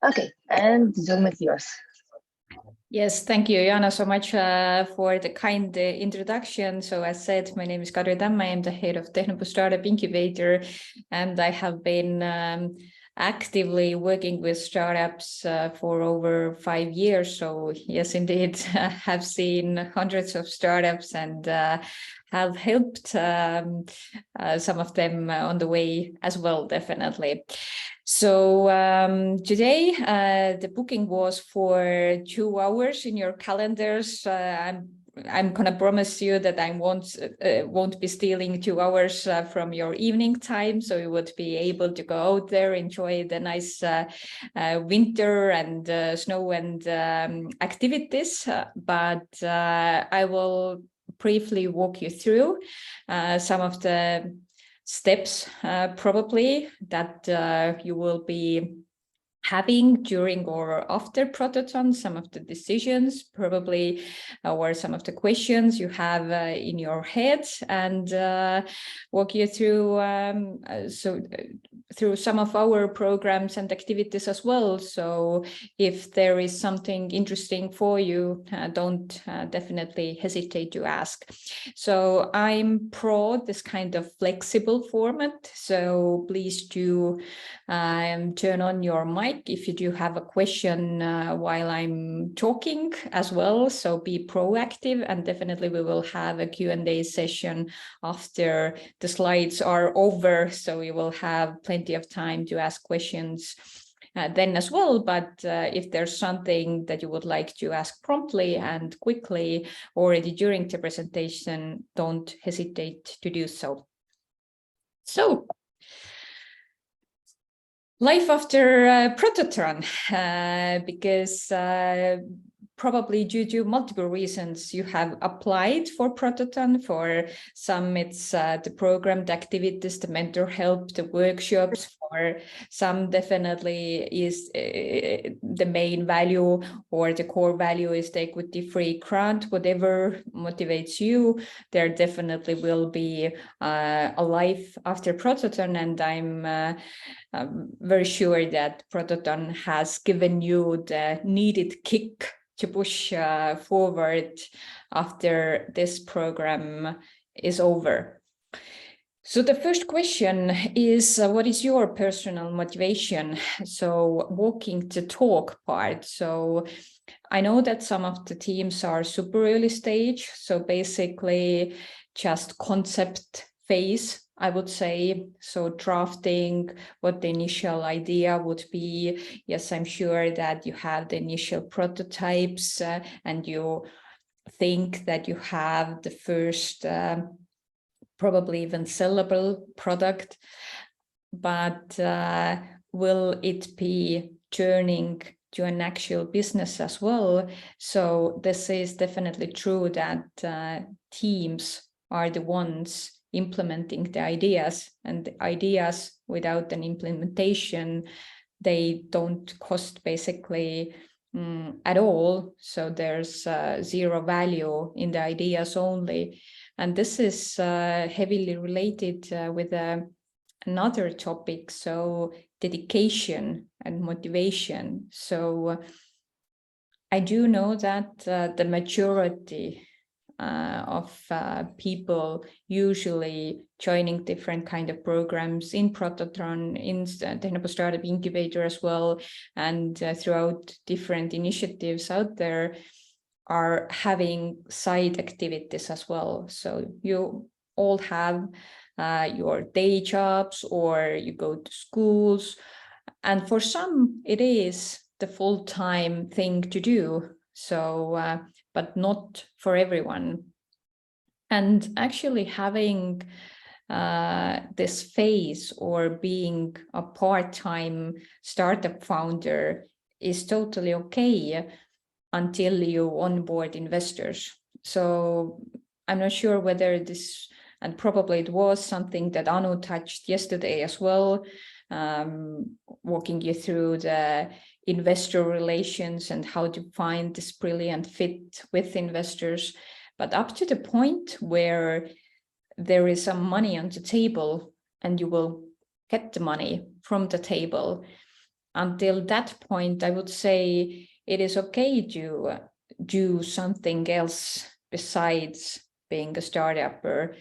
Okay, and Zoom is yours. Yes, thank you, Jana, so much for the kind introduction. So as said, my name is Kadri Tammai. I'm the head of Tehnopol Startup Incubator, and I have been actively working with startups for over 5 years. So yes, indeed, I have seen hundreds of startups and have helped some of them on the way as well, definitely. So today the booking was for 2 hours in your calendars. I'm gonna promise you that I won't be stealing 2 hours from your evening time, so you would be able to go out there, enjoy the nice winter and snow and activities. But I will briefly walk you through some of the steps probably that you will be having during or after Prototron, some of the decisions probably, or some of the questions you have in your head, and walk you through through some of our programs and activities as well. So if there is something interesting for you, don't definitely hesitate to ask. So I'm pro this kind of flexible format, so please do turn on your mic if you do have a question while I'm talking as well. So be proactive, and definitely we will have a Q&A session after the slides are over. So you will have plenty of time to ask questions then as well. But if there's something that you would like to ask promptly and quickly already during the presentation, don't hesitate to do so. So, life after Prototron, because probably due to multiple reasons you have applied for Prototron. For some it's the program, the activities, the mentor help, the workshops. For some definitely is the main value or the core value is the equity-free grant. Whatever motivates you, there definitely will be a life after Prototron, and I'm very sure that Prototron has given you the needed kick to push forward after this program is over. So the first question is, what is your personal motivation? So walking the talk part. So I know that some of the teams are super early stage. So basically just concept phase, I would say. So drafting what the initial idea would be. Yes, I'm sure that you have the initial prototypes and you think that you have the first probably even sellable product, but will it be turning to an actual business as well? So this is definitely true that teams are the ones implementing the ideas, and the ideas without an implementation, they don't cost basically at all. So there's zero value in the ideas only. And this is heavily related with another topic, so dedication and motivation. So I do know that the majority of people usually joining different kind of programs in Prototron, in Tehnopol Startup Incubator as well, and throughout different initiatives out there, are having side activities as well. So you all have your day jobs, or you go to schools, and for some it is the full-time thing to do. So but not for everyone. And actually having this phase or being a part-time startup founder is totally okay until you onboard investors. So I'm not sure whether this, and probably it was something that Anu touched yesterday as well, walking you through the investor relations and how to find this brilliant fit with investors. But up to the point where there is some money on the table and you will get the money from the table, until that point, I would say it is okay to do something else besides being a startupper,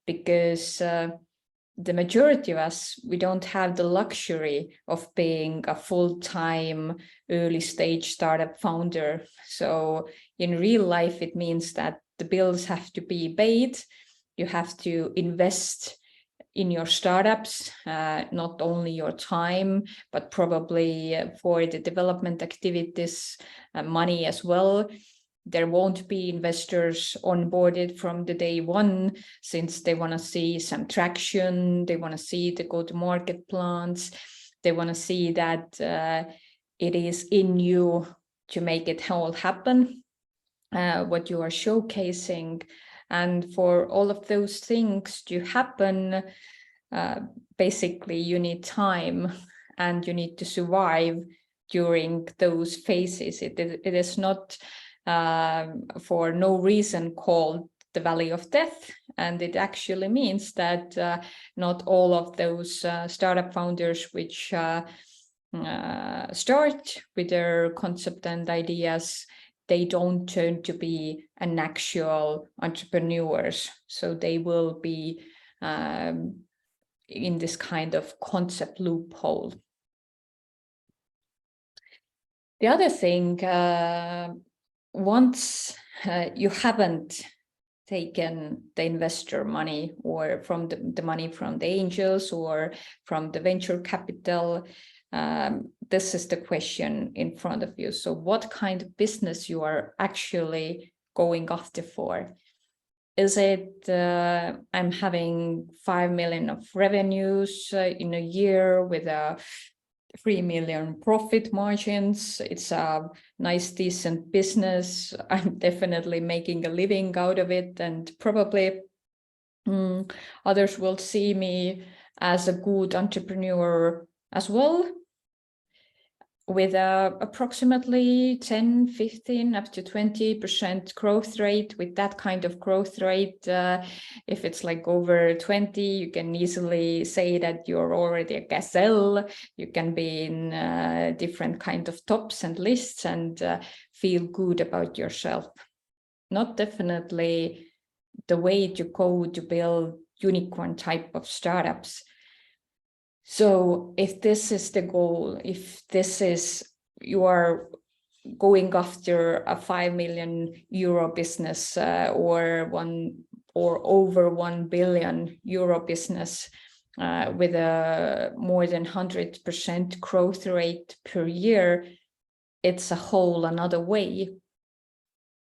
because the majority of us, we don't have the luxury of being a full-time early stage startup founder. So in real life, it means that the bills have to be paid. You have to invest in your startups, not only your time, but probably for the development activities, money as well. There won't be investors onboarded from the day one, since they want to see some traction, they want to see the go-to-market plans, they want to see that it is in you to make it all happen, what you are showcasing. And for all of those things to happen, basically you need time and you need to survive during those phases. It is not for no reason called the Valley of Death. And it actually means that not all of those startup founders which start with their concept and ideas, they don't turn to be an actual entrepreneurs. So they will be in this kind of concept loophole. The other thing, once you haven't taken the investor money or from the money from the angels or from the venture capital, this is the question in front of you. So what kind of business you are actually going after for? Is it I'm having 5 million of revenues in a year with a 3 million profit margins? It's a nice, decent business. I'm definitely making a living out of it, and probably others will see me as a good entrepreneur as well, with approximately 10, 15, up to 20% growth rate. With that kind of growth rate, if it's like over 20, you can easily say that you're already a gazelle. You can be in different kind of tops and lists and feel good about yourself. Not definitely the way to go to build unicorn type of startups. So if this is the goal, if this is, you are going after a 5 million euro business or over 1 billion euro business with a more than 100% growth rate per year, it's a whole another way.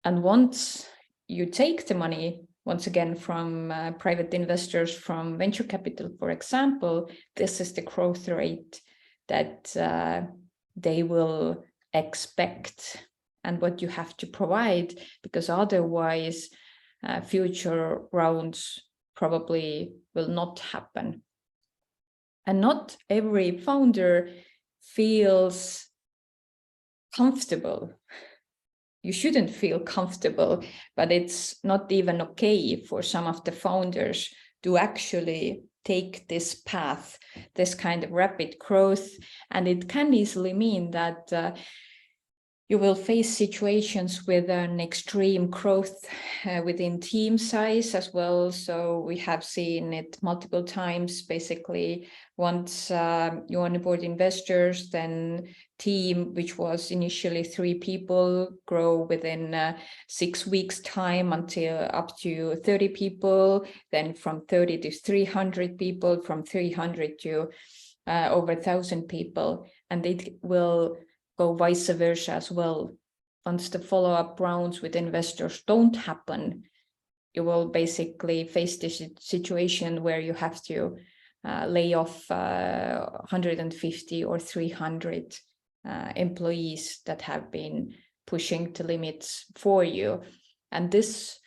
And once you take the money, once again, from private investors, from venture capital, for example, this is the growth rate that they will expect and what you have to provide, because otherwise future rounds probably will not happen. And not every founder feels comfortable. You shouldn't feel comfortable, but it's not even okay for some of the founders to actually take this path, this kind of rapid growth. And it can easily mean that you will face situations with an extreme growth within team size as well. So we have seen it multiple times. Basically, once you onboard investors, then team, which was initially 3 people, grow within 6 weeks time until up to 30 people, then from 30 to 300 people, from 300 to over 1,000 people. And it will go vice versa as well. Once the follow-up rounds with investors don't happen, you will basically face this situation where you have to lay off 150 or 300 employees that have been pushing the limits for you. And this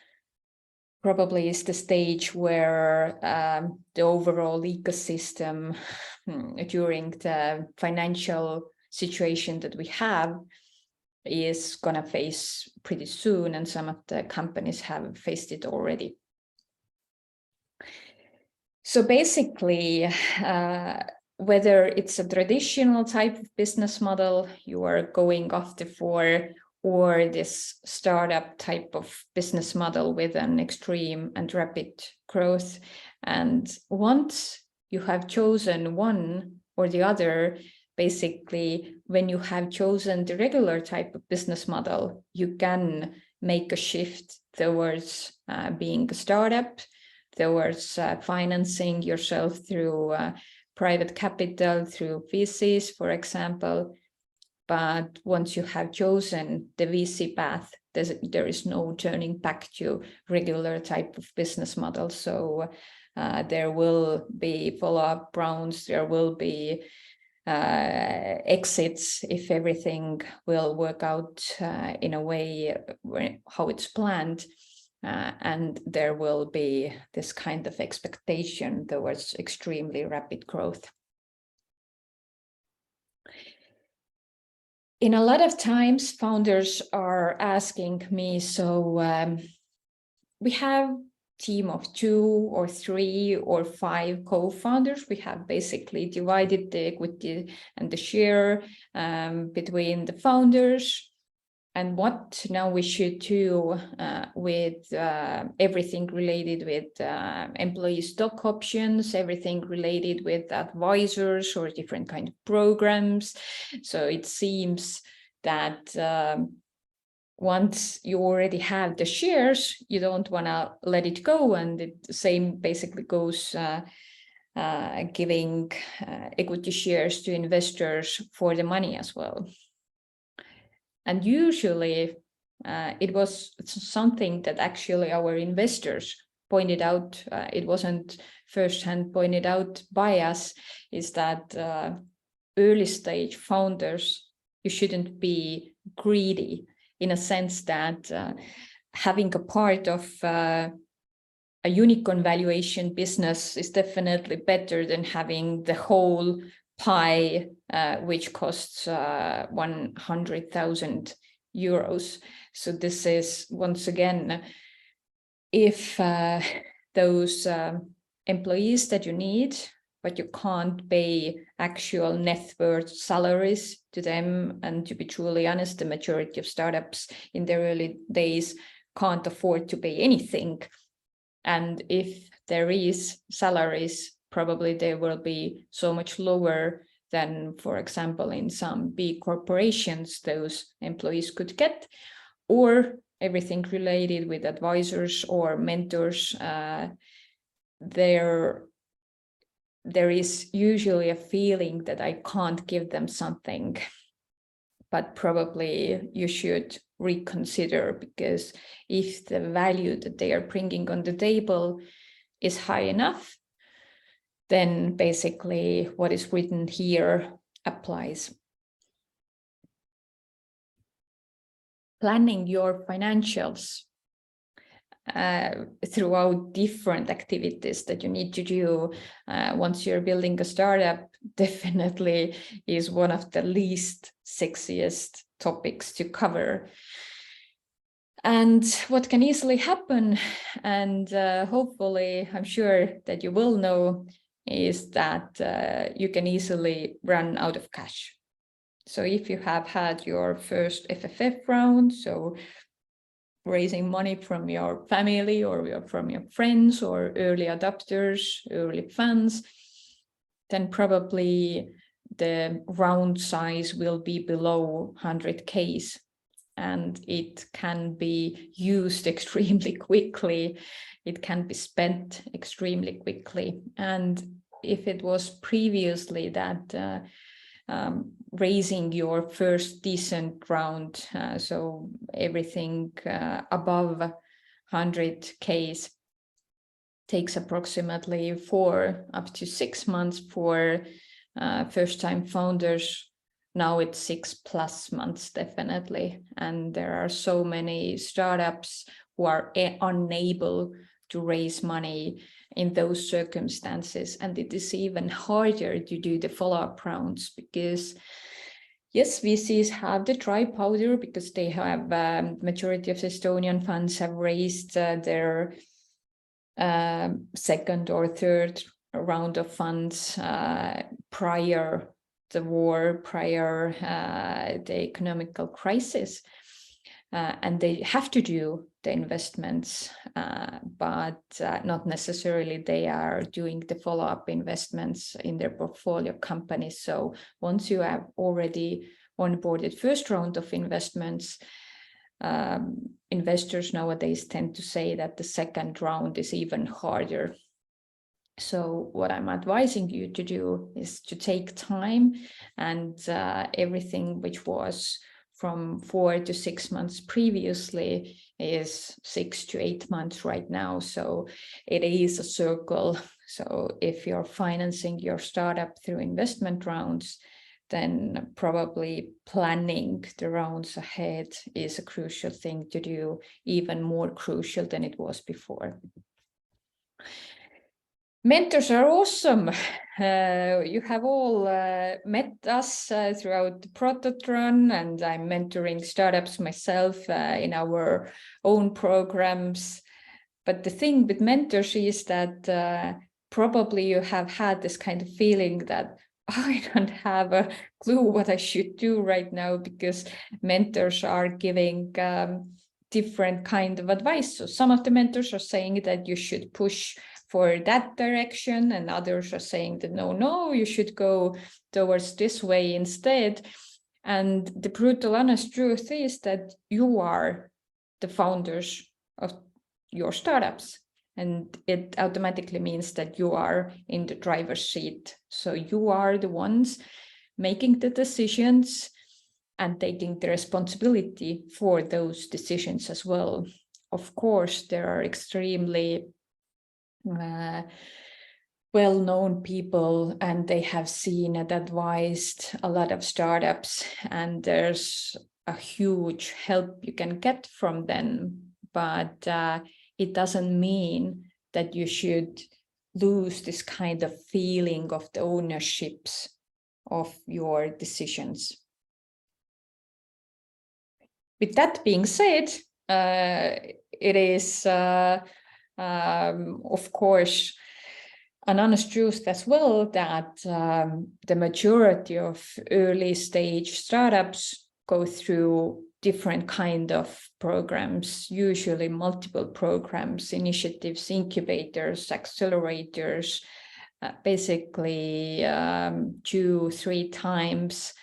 probably is the stage where the overall ecosystem during the financial situation that we have is going to face pretty soon, and some of the companies have faced it already. So basically, whether it's a traditional type of business model you are going after for, or this startup type of business model with an extreme and rapid growth. And once you have chosen one or the other, basically, when you have chosen the regular type of business model, you can make a shift towards being a startup, towards financing yourself through private capital, through VCs, for example. But once you have chosen the VC path, there is no turning back to regular type of business model. So there will be follow-up rounds, there will be exits if everything will work out in a way how it's planned. And there will be this kind of expectation towards extremely rapid growth. In a lot of times, founders are asking me, so we have a team of 2 or 3 or 5 co-founders. We have basically divided the equity and the share between the founders. And what now we should do with everything related with employee stock options, everything related with advisors or different kind of programs. So it seems that once you already have the shares, you don't want to let it go. And the same basically goes giving equity shares to investors for the money as well. And usually it was something that actually our investors pointed out. It wasn't firsthand pointed out by us, is that early stage founders, you shouldn't be greedy in a sense that having a part of a unicorn valuation business is definitely better than having the whole pie, which costs 100,000 euros. So this is, once again, if those employees that you need, but you can't pay actual net worth salaries to them, and to be truly honest, the majority of startups in their early days can't afford to pay anything. And if there is salaries, probably they will be so much lower than, for example, in some big corporations those employees could get, or everything related with advisors or mentors. There is usually a feeling that I can't give them something, but probably you should reconsider, because if the value that they are bringing on the table is high enough, then basically what is written here applies. Planning your financials throughout different activities that you need to do once you're building a startup definitely is one of the least sexiest topics to cover. And what can easily happen, and hopefully I'm sure that you will know, is that you can easily run out of cash. So if you have had your first FFF round, so raising money from your family or from your friends or early adopters, early funds, then probably the round size will be below 100K, and it can be used extremely quickly. It can be spent extremely quickly. And if it was previously that raising your first decent round, so everything above 100K takes approximately 4 up to 6 months for first-time founders. Now it's 6+ months, definitely. And there are so many startups who are unable to raise money in those circumstances. And it is even harder to do the follow-up rounds because, yes, VCs have the dry powder because they have, majority of Estonian funds have raised their second or third round of funds prior the war, prior the economical crisis. And they have to do the investments, but not necessarily they are doing the follow-up investments in their portfolio companies. So once you have already onboarded first round of investments, investors nowadays tend to say that the second round is even harder. So what I'm advising you to do is to take time, and everything which was from 4 to 6 months previously is 6 to 8 months right now. So it is a circle. So if you're financing your startup through investment rounds, then probably planning the rounds ahead is a crucial thing to do, even more crucial than it was before. Mentors are awesome. You have all met us throughout the Prototron, and I'm mentoring startups myself in our own programs. But the thing with mentors is that probably you have had this kind of feeling that I don't have a clue what I should do right now, because mentors are giving different kind of advice. So some of the mentors are saying that you should push for that direction, and others are saying that no, you should go towards this way instead. And the brutal honest truth is that you are the founders of your startups, and it automatically means that you are in the driver's seat. So you are the ones making the decisions and taking the responsibility for those decisions as well. Of course, there are extremely well-known people, and they have seen and advised a lot of startups, and there's a huge help you can get from them. But it doesn't mean that you should lose this kind of feeling of the ownerships of your decisions. With that being said, it is of course an honest truth as well that the majority of early stage startups go through different kind of programs, usually multiple programs, initiatives, incubators, accelerators, basically 2-3 times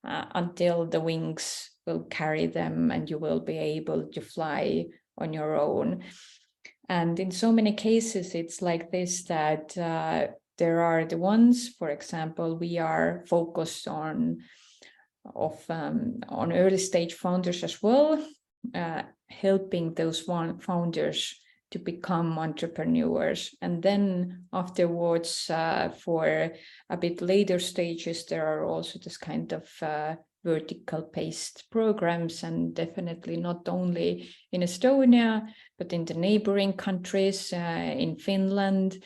until the wings will carry them and you will be able to fly on your own. And in so many cases, it's like this, that there are the ones, for example, we are focused on early stage founders as well, helping those founders to become entrepreneurs. And then afterwards, for a bit later stages, there are also this kind of vertical paced programs, and definitely not only in Estonia, but in the neighboring countries, in Finland.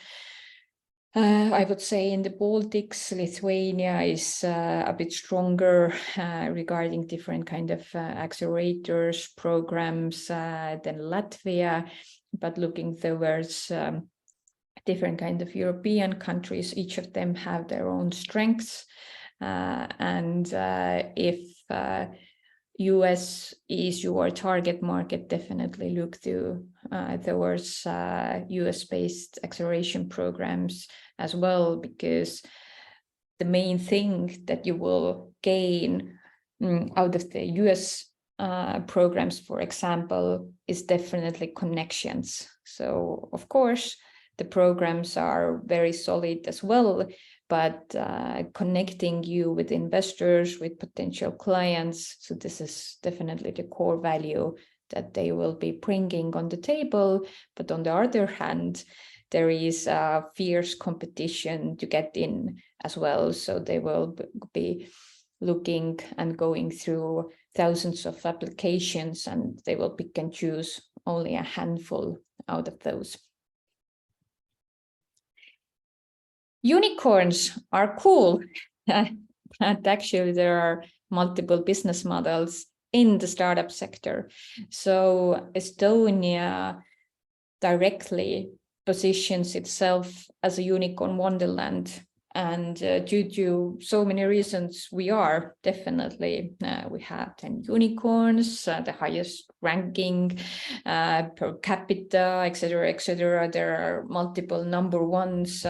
I would say in the Baltics, Lithuania is a bit stronger regarding different kind of accelerators programs than Latvia. But looking towards different kind of European countries, each of them have their own strengths. And if US is your target market, definitely look towards US-based acceleration programs as well, because the main thing that you will gain out of the US programs, for example, is definitely connections. So, of course, the programs are very solid as well, but connecting you with investors, with potential clients. So this is definitely the core value that they will be bringing on the table. But on the other hand, there is a fierce competition to get in as well. So they will be looking and going through thousands of applications, and they will pick and choose only a handful out of those. Unicorns are cool, and actually there are multiple business models in the startup sector. So Estonia directly positions itself as a unicorn wonderland. And due to so many reasons, we are definitely, we have 10 unicorns, the highest ranking per capita, etc., etc. There are multiple number ones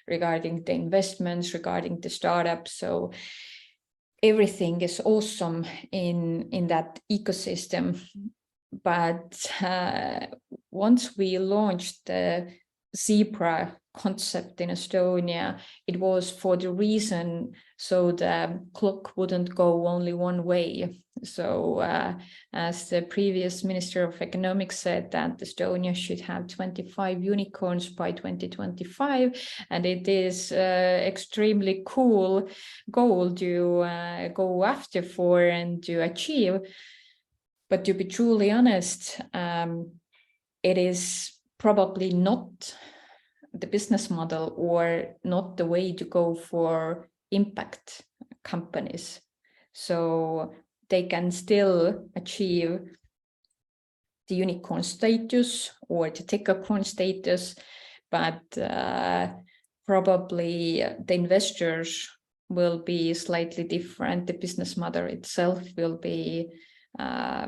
regarding the investments, regarding the startups. So everything is awesome in that ecosystem. But once we launched the Zebra concept in Estonia, it was for the reason so the clock wouldn't go only one way. So as the previous Minister of Economics said, that Estonia should have 25 unicorns by 2025, and it is extremely cool goal to go after for and to achieve. But to be truly honest, it is probably not the business model or not the way to go for impact companies. So they can still achieve the unicorn status or the decacorn status, but probably the investors will be slightly different. The business model itself will be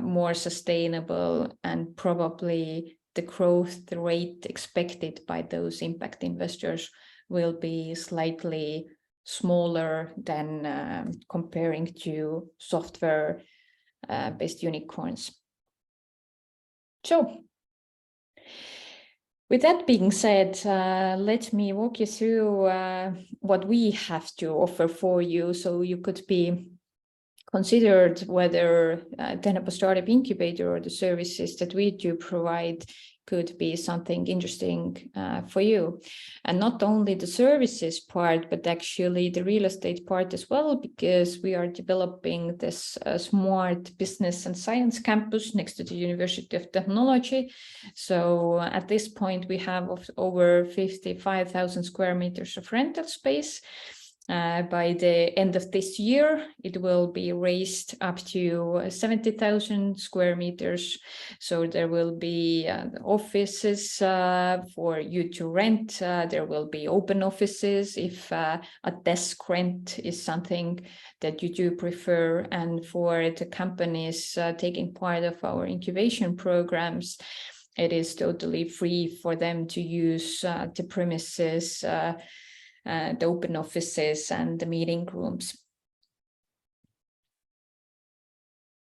more sustainable, and probably the growth rate expected by those impact investors will be slightly smaller than comparing to software-based unicorns. So, with that being said, let me walk you through what we have to offer for you, so you could be considered whether Tehnopol Startup Incubator or the services that we do provide could be something interesting for you. And not only the services part, but actually the real estate part as well, because we are developing this smart business and science campus next to the University of Technology. So at this point, we have over 55,000 square meters of rental space. By the end of this year, it will be raised up to 70,000 square meters. So there will be offices for you to rent. There will be open offices if a desk rent is something that you do prefer. And for the companies taking part of our incubation programs, it is totally free for them to use the premises, the open offices and the meeting rooms.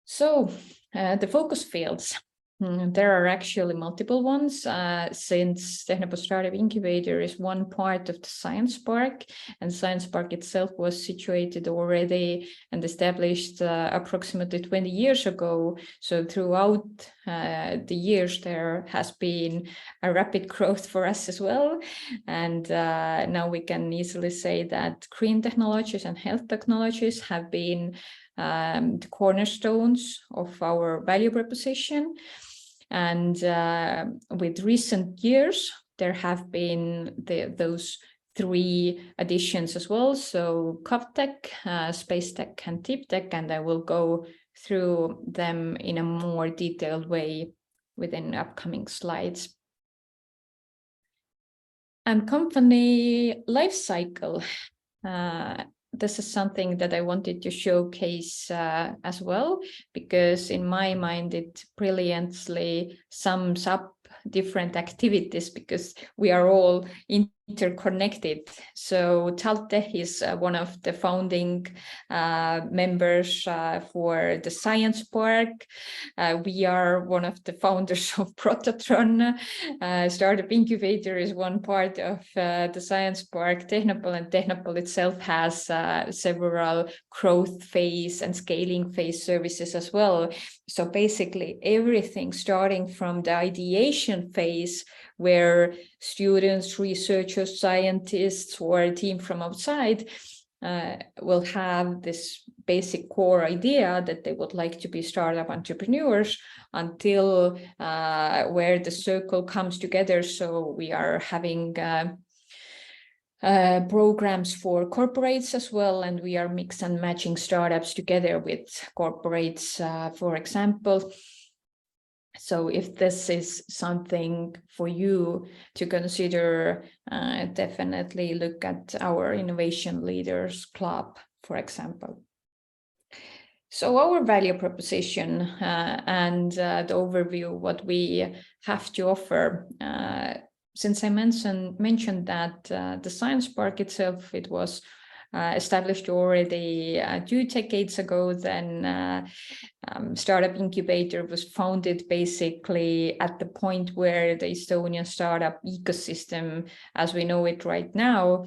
So the focus fields, there are actually multiple ones, since Tehnopol Startup Incubator is one part of the Science Park, and Science Park itself was situated already and established approximately 20 years ago. So throughout the years, there has been a rapid growth for us as well. And now we can easily say that green technologies and health technologies have been the cornerstones of our value proposition. And with recent years, there have been those three additions as well. So GovTech, Space Tech, and Deep Tech, and I will go through them in a more detailed way within upcoming slides. And company life cycle. This is something that I wanted to showcase as well, because in my mind, it brilliantly sums up different activities, because we are all interconnected. So Talte is one of the founding members for the Science Park. We are one of the founders of Prototron. Startup Incubator is one part of the Science Park. Tehnopol, and Tehnopol itself has several growth phase and scaling phase services as well. So basically everything starting from the ideation phase, where students, researchers, scientists, or a team from outside will have this basic core idea that they would like to be startup entrepreneurs, until where the circle comes together. So we are having programs for corporates as well, and we are mix and matching startups together with corporates, for example. So if this is something for you to consider, definitely look at our Innovation Leaders Club, for example. So our value proposition and the overview, what we have to offer. Since I mentioned that the Science Park itself, it was established already 2 decades ago, then Startup Incubator was founded basically at the point where the Estonian startup ecosystem, as we know it right now,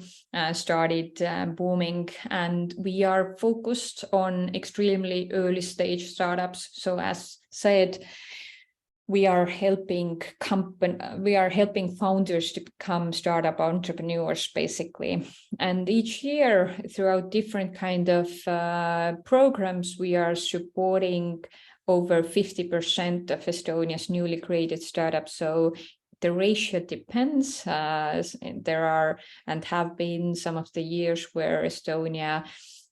started booming. And we are focused on extremely early stage startups. So as said, we are helping founders to become startup entrepreneurs, basically. And each year, throughout different kind of programs, we are supporting over 50% of Estonia's newly created startups. So the ratio depends. There are and have been some of the years where Estonia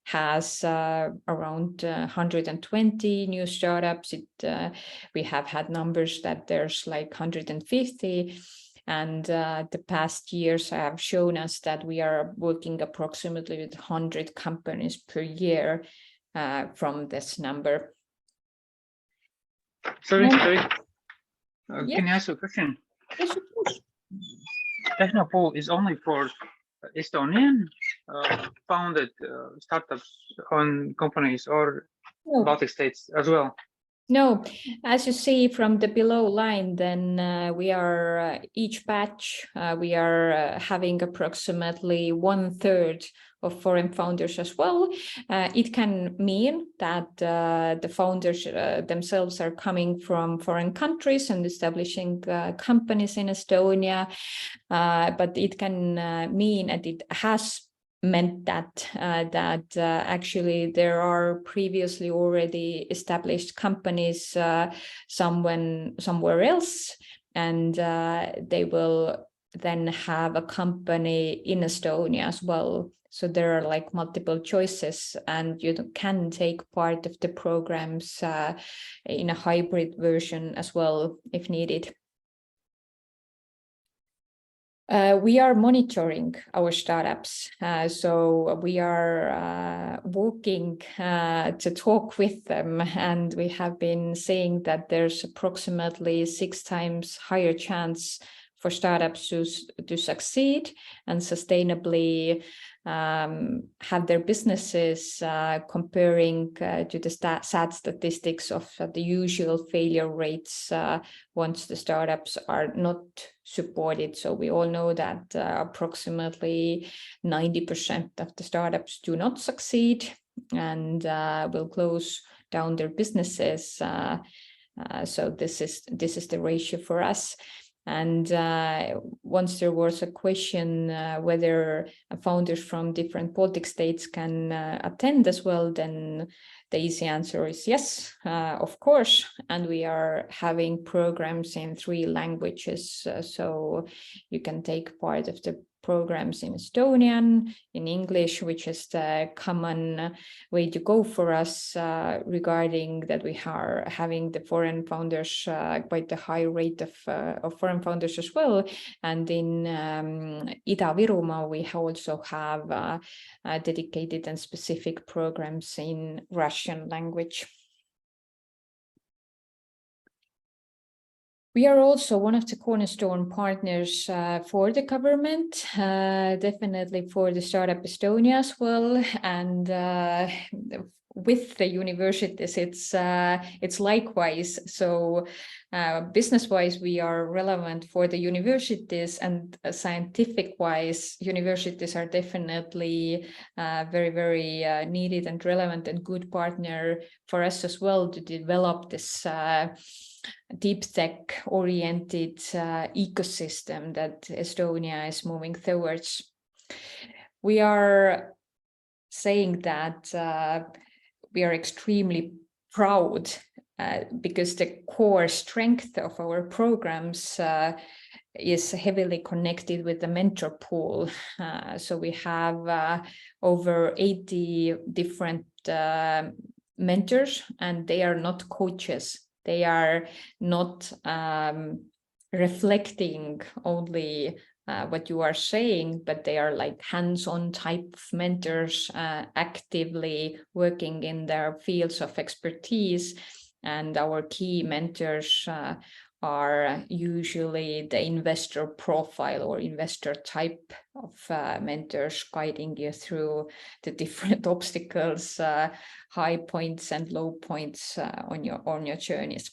has around 120 new startups. We have had numbers that there's like 150. And the past years have shown us that we are working approximately with 100 companies per year from this number. Sorry, Yeah. Can I ask you a question? Yes, of course. Tehnopol is only for Estonian founded startups on companies, or No. Baltic states as well? No, as you see from the below line, then we are each batch, we are having approximately 1/3 of foreign founders as well. It can mean that the founders themselves are coming from foreign countries and establishing companies in Estonia, but it can mean that it has meant that actually there are previously already established companies somewhere else, and they will then have a company in Estonia as well. So there are like multiple choices, and you can take part of the programs in a hybrid version as well if needed. We are monitoring our startups, so we are working to talk with them, and we have been saying that there's approximately 6 times higher chance for startups to succeed and sustainably have their businesses, comparing to the sad statistics of the usual failure rates once the startups are not supported. So we all know that approximately 90% of the startups do not succeed and will close down their businesses. So this is the ratio for us. And once there was a question whether founders from different Baltic states can attend as well, then the easy answer is yes, of course. And we are having programs in 3 languages, so you can take part of the programs in Estonian, in English, which is the common way to go for us regarding that we are having the foreign founders, quite a high rate of foreign founders as well. And in Ida-Virumaa, we also have dedicated and specific programs in Russian language. We are also one of the cornerstone partners for the government, definitely for the Startup Estonia as well. And with the universities, it's likewise. So business-wise, we are relevant for the universities, and scientific-wise, universities are definitely very, very needed and relevant and good partner for us as well to develop this deep tech oriented ecosystem that Estonia is moving towards. We are saying that we are extremely proud because the core strength of our programs is heavily connected with the mentor pool. So we have over 80 different mentors, and they are not coaches. They are not reflecting only what you are saying, but they are like hands-on type of mentors, actively working in their fields of expertise. And our key mentors are usually the investor profile or investor type of mentors, guiding you through the different obstacles, high points and low points on your journeys.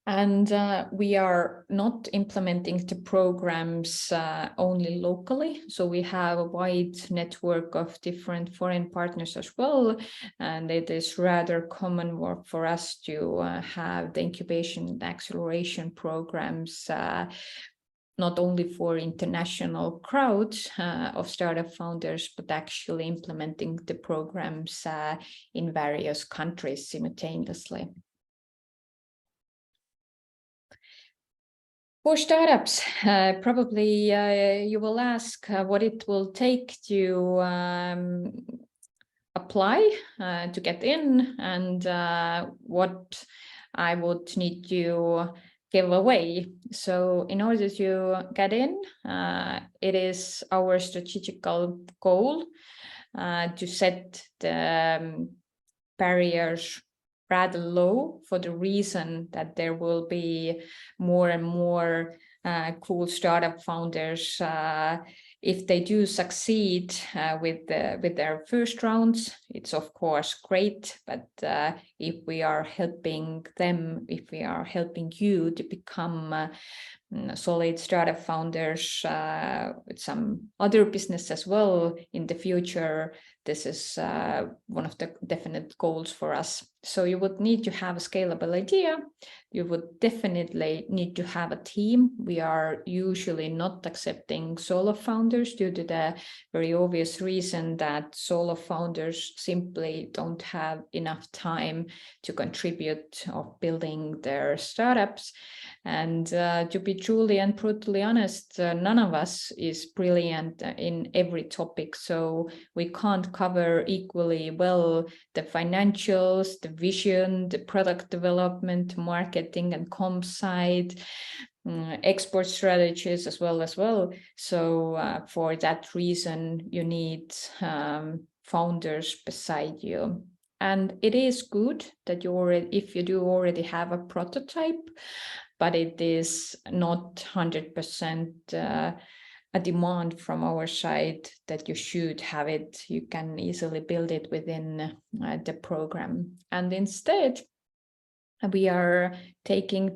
And we are not implementing the programs only locally. So we have a wide network of different foreign partners as well. And it is rather common work for us to have the incubation and acceleration programs not only for international crowds of startup founders, but actually implementing the programs in various countries simultaneously. For startups, probably you will ask what it will take to apply to get in, and what I would need to give away. So in order to get in, it is our strategical goal to set the barriers rather low, for the reason that there will be more and more cool startup founders. If they do succeed with their first rounds, it's of course great. But if we are helping them, if we are helping you to become solid startup founders with some other business as well in the future, this is one of the definite goals for us. So you would need to have a scalable idea. You would definitely need to have a team. We are usually not accepting solo founders due to the very obvious reason that solo founders simply don't have enough time to contribute of building their startups. And to be truly and brutally honest, none of us is brilliant in every topic. So we can't cover equally well the financials, the vision, the product development, marketing and comms side, export strategies as well. So for that reason, you need founders beside you. And it is good that if you do already have a prototype, but it is not 100% a demand from our side that you should have it. You can easily build it within the program. And instead, we are taking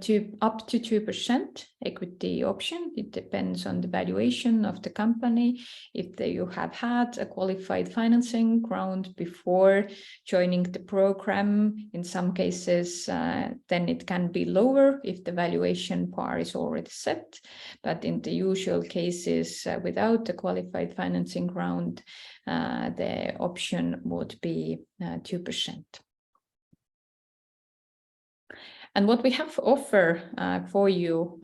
up to 2% equity option. It depends on the valuation of the company. If you have had a qualified financing round before joining the program, in some cases, then it can be lower if the valuation bar is already set. But in the usual cases, without the qualified financing round, the option would be 2%. And what we have to offer for you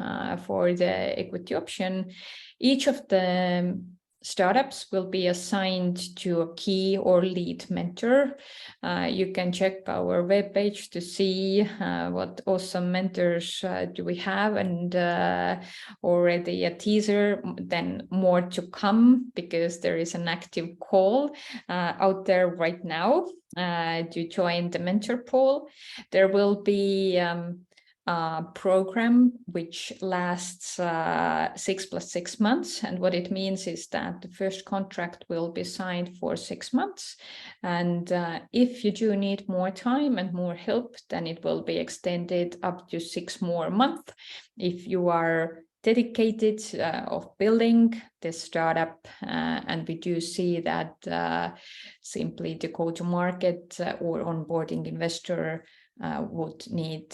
for the equity option, each of the startups will be assigned to a key or lead mentor. You can check our webpage to see what awesome mentors do we have, and already a teaser, then more to come, because there is an active call out there right now to join the mentor pool. There will be a program which lasts 6 + 6 months. And what it means is that the first contract will be signed for 6 months. And if you do need more time and more help, then it will be extended up to 6 more months. If you are dedicated of building this startup, and we do see that simply the go-to-market or onboarding investor would need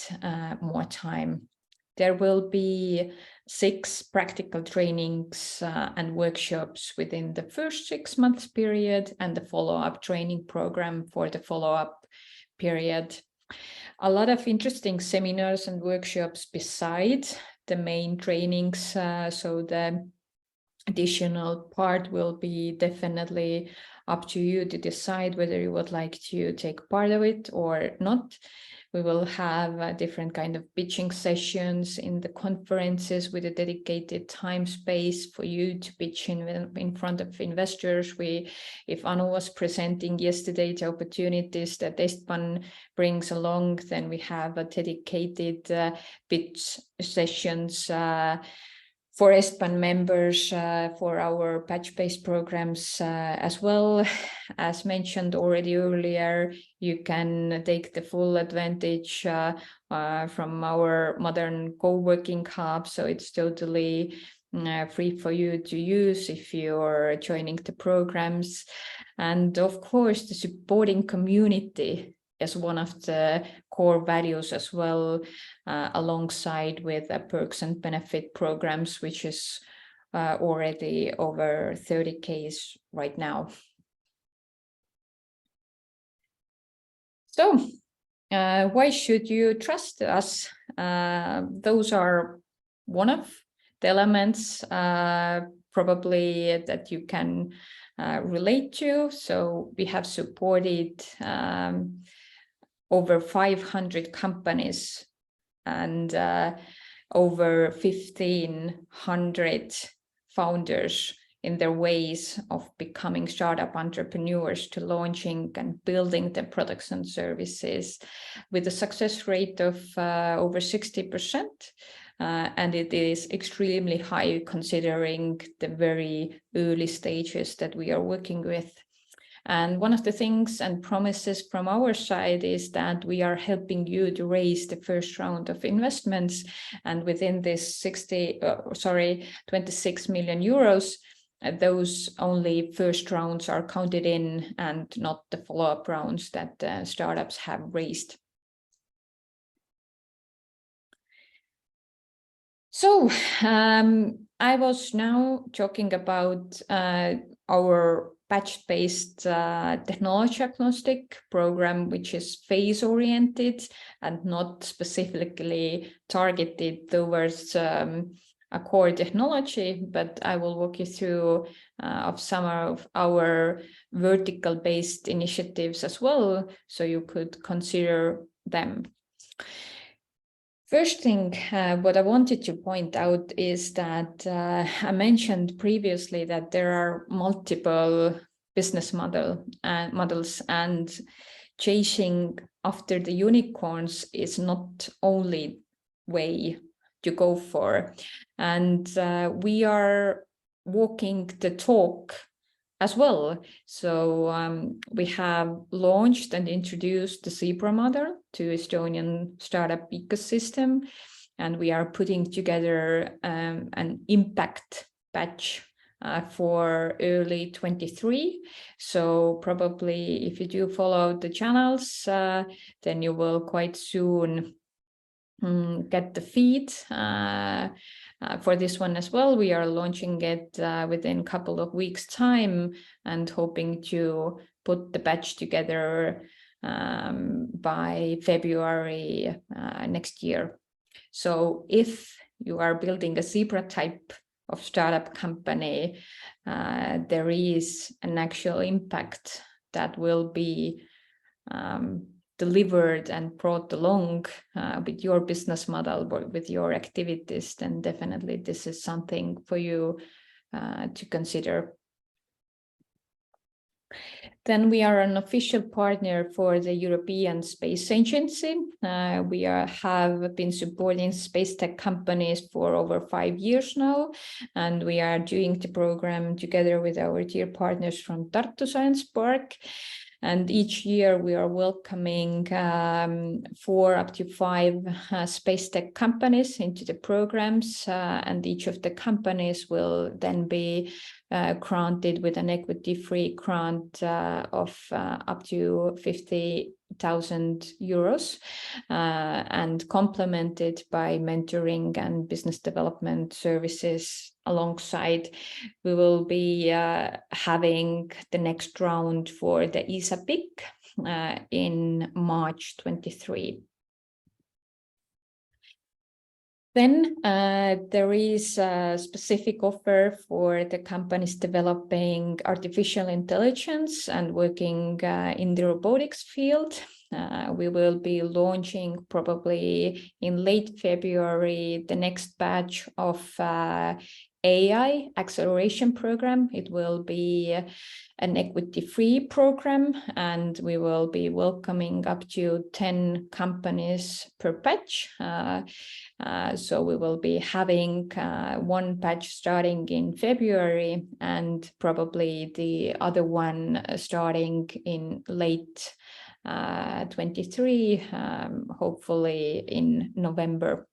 more time. There will be 6 practical trainings and workshops within the first 6 months period, and the follow-up training program for the follow-up period. A lot of interesting seminars and workshops beside the main trainings. So the additional part will be definitely up to you to decide whether you would like to take part of it or not. We will have different kind of pitching sessions in the conferences with a dedicated time space for you to pitch in front of investors. If Anu was presenting yesterday the opportunities that Estban brings along, then we have a dedicated pitch sessions for Estban members for our batch-based programs as well. As mentioned already earlier, you can take the full advantage from our modern co-working hub, so it's totally free for you to use if you're joining the programs. And of course, the supporting community is one of the core values as well, alongside with the perks and benefit programs, which is already over 30 Ks right now. So why should you trust us? Those are one of the elements probably that you can relate to. So we have supported over 500 companies and over 1,500 founders in their ways of becoming startup entrepreneurs to launching and building their products and services with a success rate of over 60%. And it is extremely high considering the very early stages that we are working with. And one of the things and promises from our side is that we are helping you to raise the first round of investments. And within this 26 million euros, those only first rounds are counted in and not the follow-up rounds that startups have raised. So I was now talking about our batch-based technology agnostic program, which is phase-oriented and not specifically targeted towards a core technology, but I will walk you through of some of our vertical-based initiatives as well, so you could consider them. First thing, what I wanted to point out is that I mentioned previously that there are multiple business models, and chasing after the unicorns is not only way to go for. And we are walking the talk as well. So we have launched and introduced the Zebra model to Estonian startup ecosystem, and we are putting together an impact batch for early 23. So probably if you do follow the channels, then you will quite soon get the feed for this one as well. We are launching it within a couple of weeks' time and hoping to put the batch together by February next year. So if you are building a Zebra type of startup company, there is an actual impact that will be delivered and brought along with your business model, with your activities, then definitely this is something for you to consider. Then we are an official partner for the European Space Agency. We have been supporting space tech companies for over 5 years now, and we are doing the program together with our dear partners from Tartu Science Park. And each year we are welcoming 4 up to 5 space tech companies into the programs, and each of the companies will then be granted with an equity-free grant of up to 50,000 euros and complemented by mentoring and business development services alongside. We will be having the next round for the ESA PIC in March 23. Then there is a specific offer for the companies developing artificial intelligence and working in the robotics field. We will be launching probably in late February the next batch of AI acceleration program. It will be an equity-free program, and we will be welcoming up to 10 companies per batch. So we will be having one batch starting in February and probably the other one starting in late 23, hopefully in November.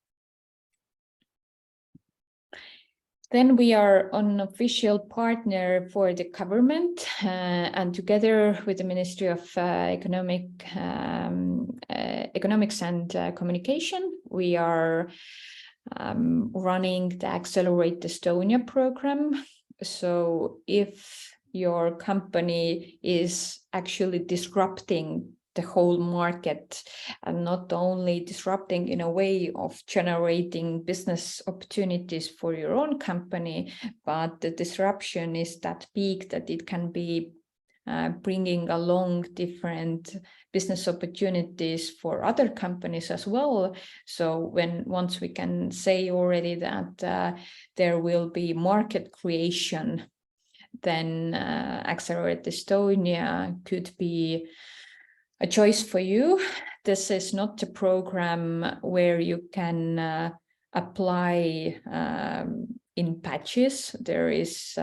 Then we are an official partner for the government, and together with the Ministry of Economics and Communication, we are running the Accelerate Estonia program. So if your company is actually disrupting the whole market, and not only disrupting in a way of generating business opportunities for your own company, but the disruption is that big that it can be bringing along different business opportunities for other companies as well. So once we can say already that there will be market creation, then Accelerate Estonia could be a choice for you. This is not a program where you can apply in batches. There is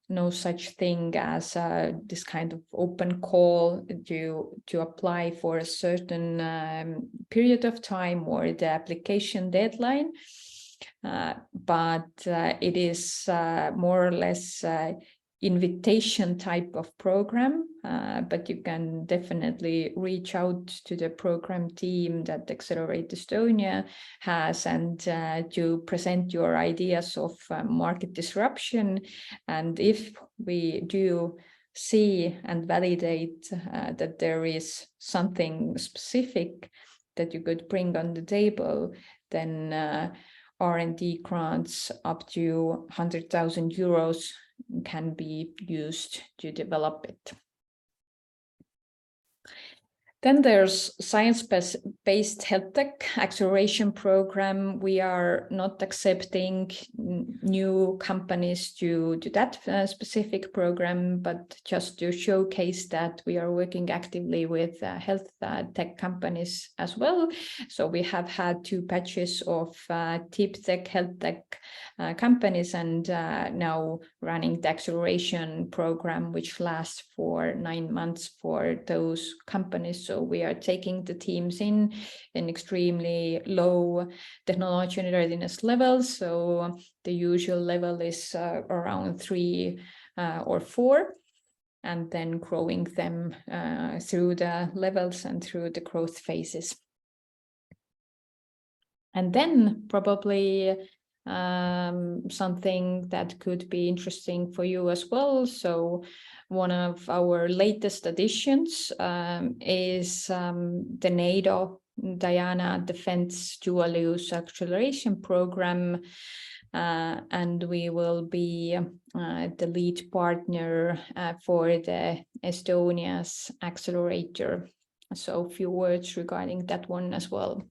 no such thing as this kind of open call to apply for a certain period of time or the application deadline. But it is more or less invitation type of program, but you can definitely reach out to the program team that Accelerate Estonia has and to present your ideas of market disruption. And if we do see and validate that there is something specific that you could bring on the table, then R&D grants up to 100,000 euros can be used to develop it. Then there's science-based health tech acceleration program. We are not accepting new companies to that specific program, but just to showcase that we are working actively with health tech companies as well. So we have had 2 batches of deep tech, health tech companies, and now running the acceleration program, which lasts for 9 months for those companies. So we are taking the teams in extremely low technology readiness levels. So the usual level is around 3 or 4, and then growing them through the levels and through the growth phases. And then probably something that could be interesting for you as well. So one of our latest additions is the NATO Diana Defense Dual Use Acceleration Program, and we will be the lead partner for the Estonia's accelerator. So a few words regarding that one as well.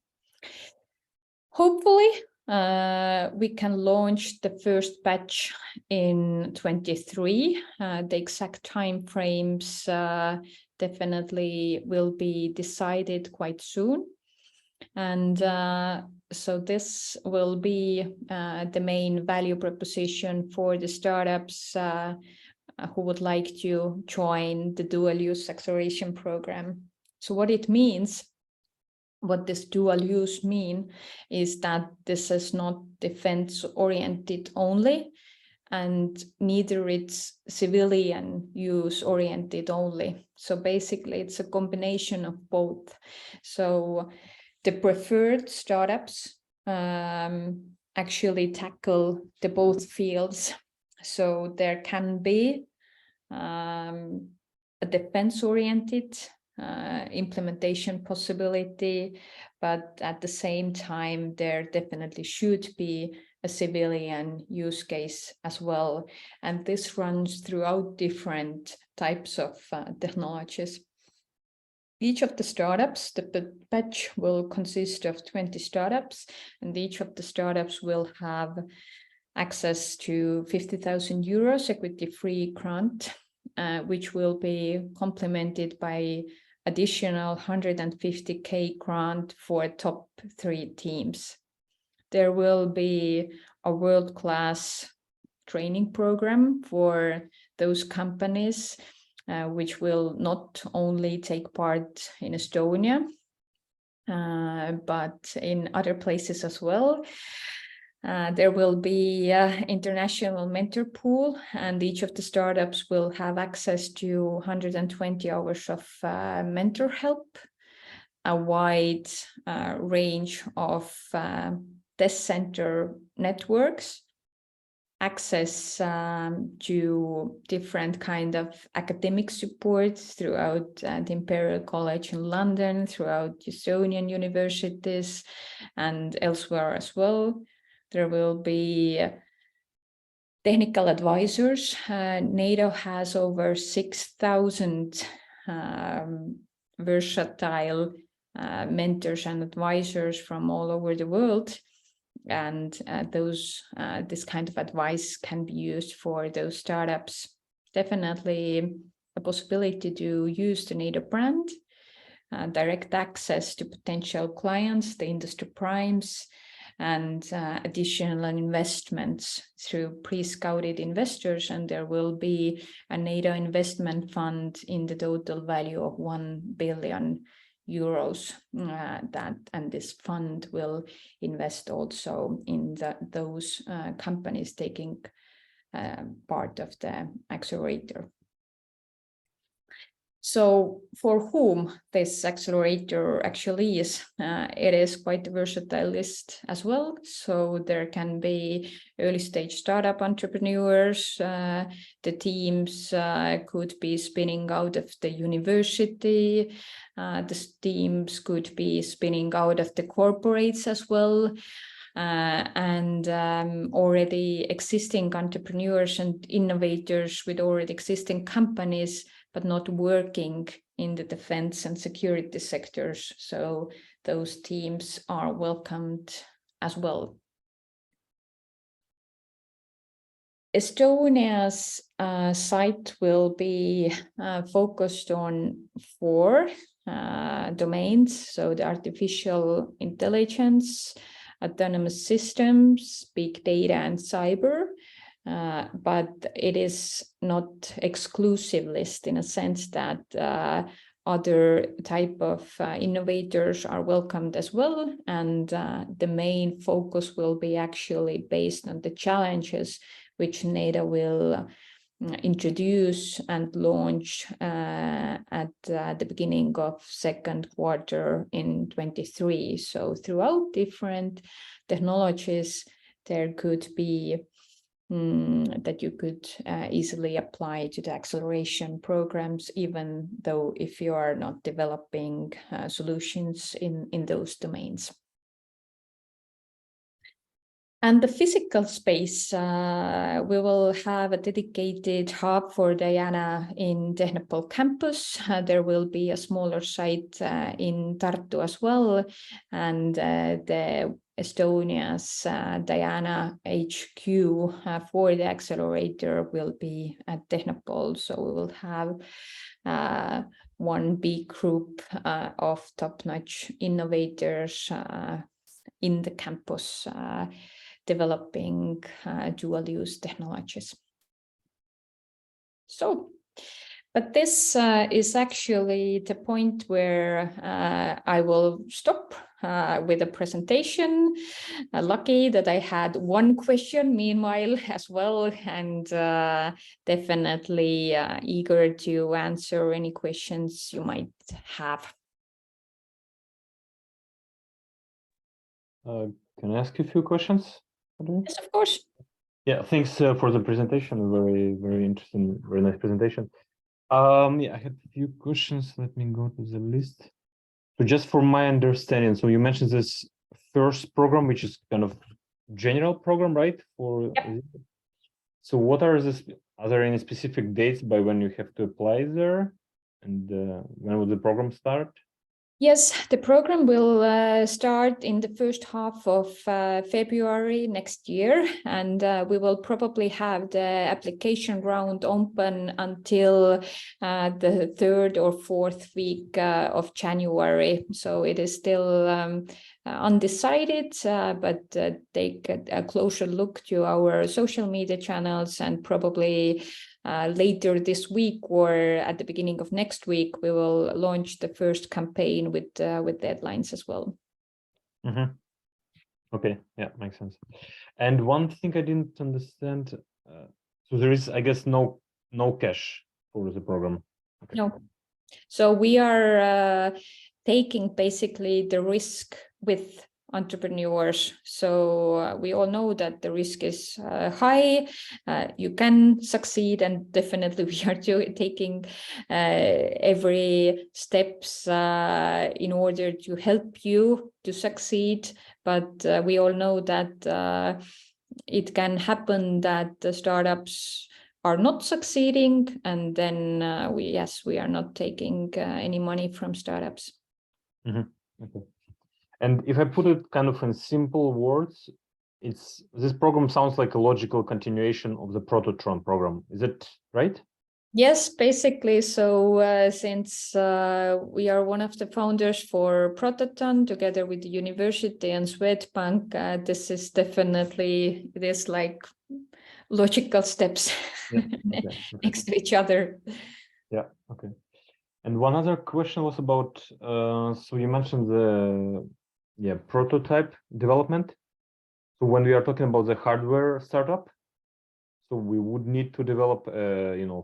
Hopefully, we can launch the first batch in 23. The exact time frames definitely will be decided quite soon. And so this will be the main value proposition for the startups who would like to join the dual use acceleration program. So what it means, what this dual use mean, is that this is not defense oriented only, and neither it's civilian use oriented only. So basically it's a combination of both. So the preferred startups actually tackle the both fields. So there can be a defense oriented implementation possibility, but at the same time, there definitely should be a civilian use case as well. And this runs throughout different types of technologies. Each of the startups, the batch will consist of 20 startups, and each of the startups will have access to 50,000 euros equity-free grant, which will be complemented by additional 150K grant for top 3 teams. There will be a world-class training program for those companies, which will not only take part in Estonia, but in other places as well. There will be an international mentor pool, and each of the startups will have access to 120 hours of mentor help, a wide range of test center networks, access to different kind of academic support throughout the Imperial College in London, throughout Estonian universities and elsewhere as well. There will be technical advisors. NATO has over 6,000 versatile mentors and advisors from all over the world. And this kind of advice can be used for those startups. Definitely a possibility to use the NATO brand, direct access to potential clients, the industry primes, and additional investments through pre-scouted investors. And there will be a NATO investment fund in the total value of 1 billion euros, and this fund will invest also in those companies taking part of the accelerator. So for whom this accelerator actually is, it is quite a versatile list as well. So there can be early stage startup entrepreneurs, the teams could be spinning out of the university, the teams could be spinning out of the corporates as well. And already existing entrepreneurs and innovators with already existing companies, but not working in the defense and security sectors. So those teams are welcomed as well. Estonia's site will be focused on 4 domains. So the artificial intelligence, autonomous systems, big data, and cyber. But it is not exclusive list in a sense that other type of innovators are welcomed as well. And the main focus will be actually based on the challenges which NATO will introduce and launch at the beginning of second quarter in 23. So throughout different technologies, there could be that you could easily apply to the acceleration programs, even though if you are not developing solutions in those domains. And the physical space, we will have a dedicated hub for Diana in Tehnopol campus. There will be a smaller site in Tartu as well, and the Estonia's Diana HQ for the accelerator will be at Tehnopol. So we will have one big group of top-notch innovators in the campus developing dual-use technologies. So, but this is actually the point where I will stop with the presentation. Lucky that I had one question meanwhile as well, and definitely eager to answer any questions you might have. Can I ask you a few questions? Yes, of course. Yeah, thanks for the presentation. Very, very interesting, very nice presentation. Yeah, I had a few questions. Let me go to the list. So just for my understanding, so you mentioned this first program, which is kind of general program, right? Yep. So what are are there any specific dates by when you have to apply there? And when will the program start? Yes, the program will start in the first half of February next year, and we will probably have the application round open until the third or fourth week of January. So it is still undecided, but take a closer look to our social media channels, and probably later this week or at the beginning of next week, we will launch the first campaign with deadlines as well. Mm-hmm. Okay, yeah, makes sense. And one thing I didn't understand, so there is, I guess, no cash for the program. Okay. No, so we are taking basically the risk with entrepreneurs. So we all know that the risk is high. You can succeed, and definitely we are taking every steps in order to help you to succeed. But we all know that it can happen that the startups are not succeeding, and then we are not taking any money from startups. Mm-hmm. Okay. And if I put it kind of in simple words, this program sounds like a logical continuation of the Prototron program. Is it right? Yes, basically. So since we are one of the founders for Prototron together with the university and Swedbank, this is definitely, it is like logical steps Yeah. Okay. next to each other. Yeah. Okay. And one other question was about, so you mentioned the prototype development. So when we are talking about the hardware startup, so we would need to develop,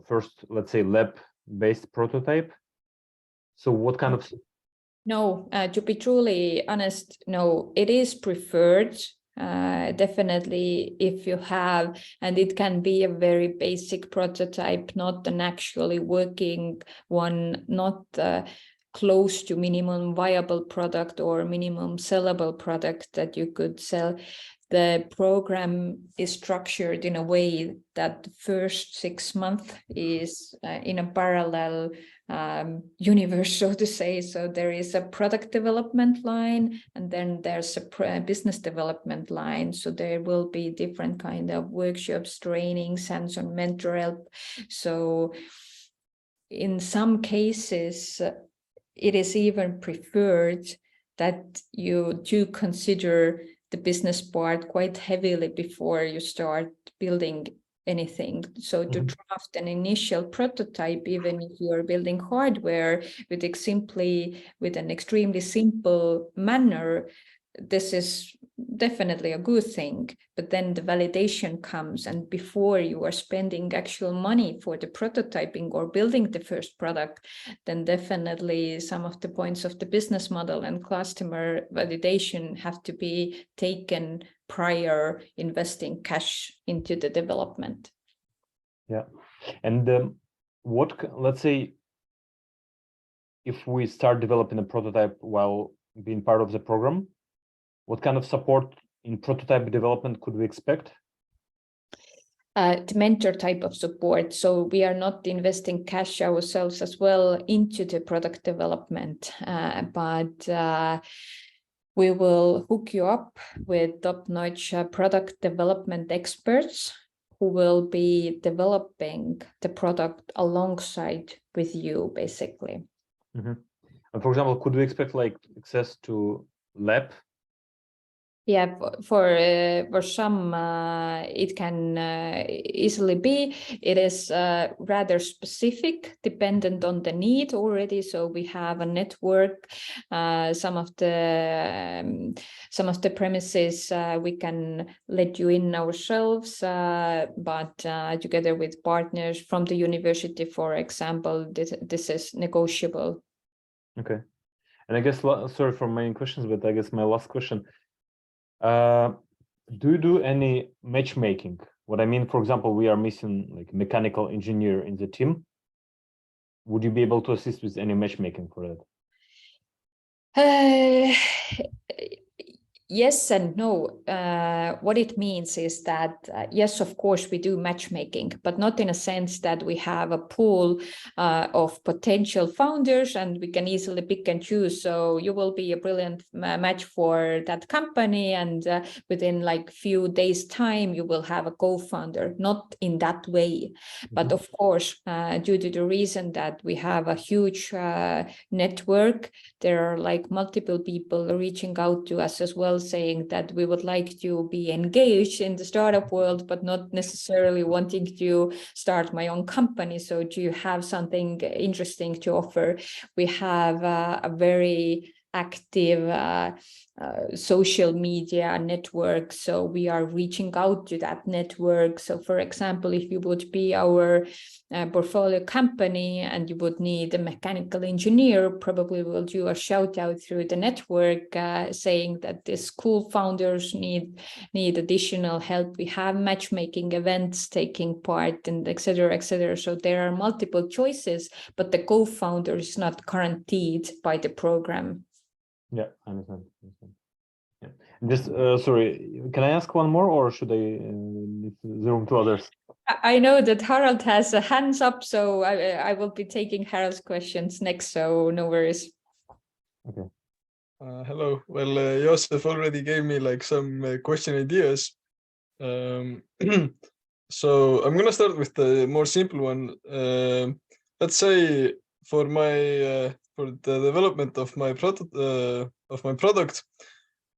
first, let's say, lab-based prototype. So what kind of? No, to be truly honest, no, it is preferred. Definitely if you have, and it can be a very basic prototype, not an actually working one, not close to minimum viable product or minimum sellable product that you could sell. The program is structured in a way that the first 6 months is in a parallel universe, so to say. So there is a product development line, and then there's a business development line. So there will be different kind of workshops, trainings, hands-on mentor help. So in some cases, it is even preferred that you do consider the business part quite heavily before you start building anything. So to draft an initial prototype, even if you are building hardware with an extremely simple manner, this is definitely a good thing. But then the validation comes, and before you are spending actual money for the prototyping or building the first product, then definitely some of the points of the business model and customer validation have to be taken prior investing cash into the development. Yeah. And let's say, if we start developing a prototype while being part of the program, what kind of support in prototype development could we expect? The mentor type of support. So we are not investing cash ourselves as well into the product development, but we will hook you up with top-notch product development experts who will be developing the product alongside with you, basically. Mm-hmm. And for example, could we expect like access to lab? Yeah, for some it can easily be. It is rather specific, dependent on the need already. So we have a network. Some of the premises we can let you in ourselves, but together with partners from the university, for example, this is negotiable. Okay, and I guess sorry for many questions, but I guess my last question. Do you do any matchmaking? What I mean, for example, we are missing like mechanical engineer in the team. would you be able to assist with any matchmaking for it? Yes and no. What it means is that, yes, of course, we do matchmaking, but not in a sense that we have a pool of potential founders and we can easily pick and choose. So you will be a brilliant match for that company, and within like few days' time, you will have a co-founder. Not in that way. But of course, due to the reason that we have a huge network, there are like multiple people reaching out to us as well, saying that we would like to be engaged in the startup world, but not necessarily wanting to start my own company. So do you have something interesting to offer? We have a very active social media network, so we are reaching out to that network. So for example, if you would be our portfolio company and you would need a mechanical engineer, probably we'll do a shout out through the network saying that this cool founders need additional help. We have matchmaking events taking part, and etc. etc. So there are multiple choices, but the co-founder is not guaranteed by the program. Yeah, I understand. Yeah. Just sorry, can I ask one more, or should I leave the room to others? I know that Harald has a hands up, so I will be taking Harald's questions next, so no worries. Okay. Hello. Well, Joseph already gave me like some question ideas. So I'm gonna start with the more simple one. Let's say for my for the development of my product,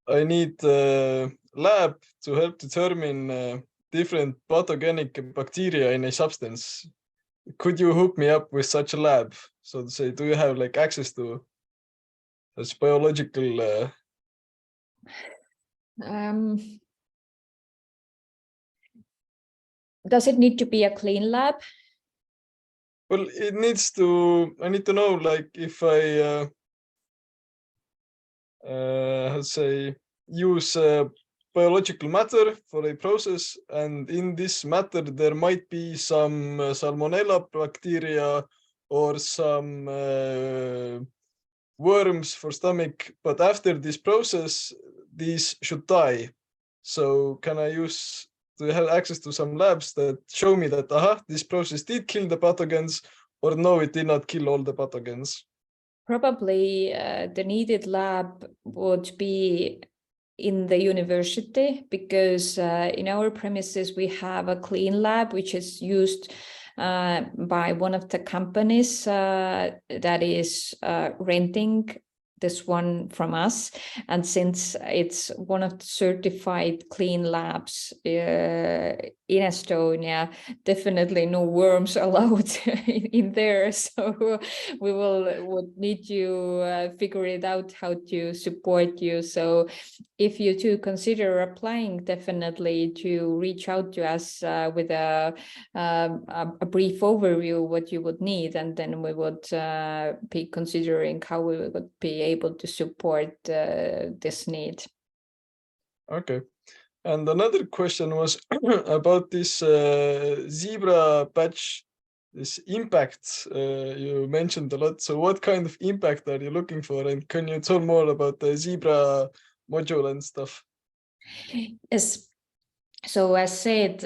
I need a lab to help determine different pathogenic bacteria in a substance. Could you hook me up with such a lab? So to say, do you have like access to such biological? Does it need to be a clean lab? Well, it needs to. I need to know, like, if I, let's say, use biological matter for a process, and in this matter there might be some salmonella bacteria or some worms for stomach, but after this process, these should die. So can I use to have access to some labs that show me that, this process did kill the pathogens, or no, it did not kill all the pathogens? Probably the needed lab would be in the university, because in our premises we have a clean lab which is used by one of the companies that is renting this one from us, and since it's one of the certified clean labs in Estonia, definitely no worms allowed in there. So we would need to figure it out how to support you. So if you do consider applying, definitely to reach out to us with a brief overview what you would need, and then we would be considering how we would be able to support this need. Okay. And another question was about this zebra patch, this impact you mentioned a lot. So what kind of impact are you looking for? And can you tell more about the zebra module and stuff? Yes. So as said,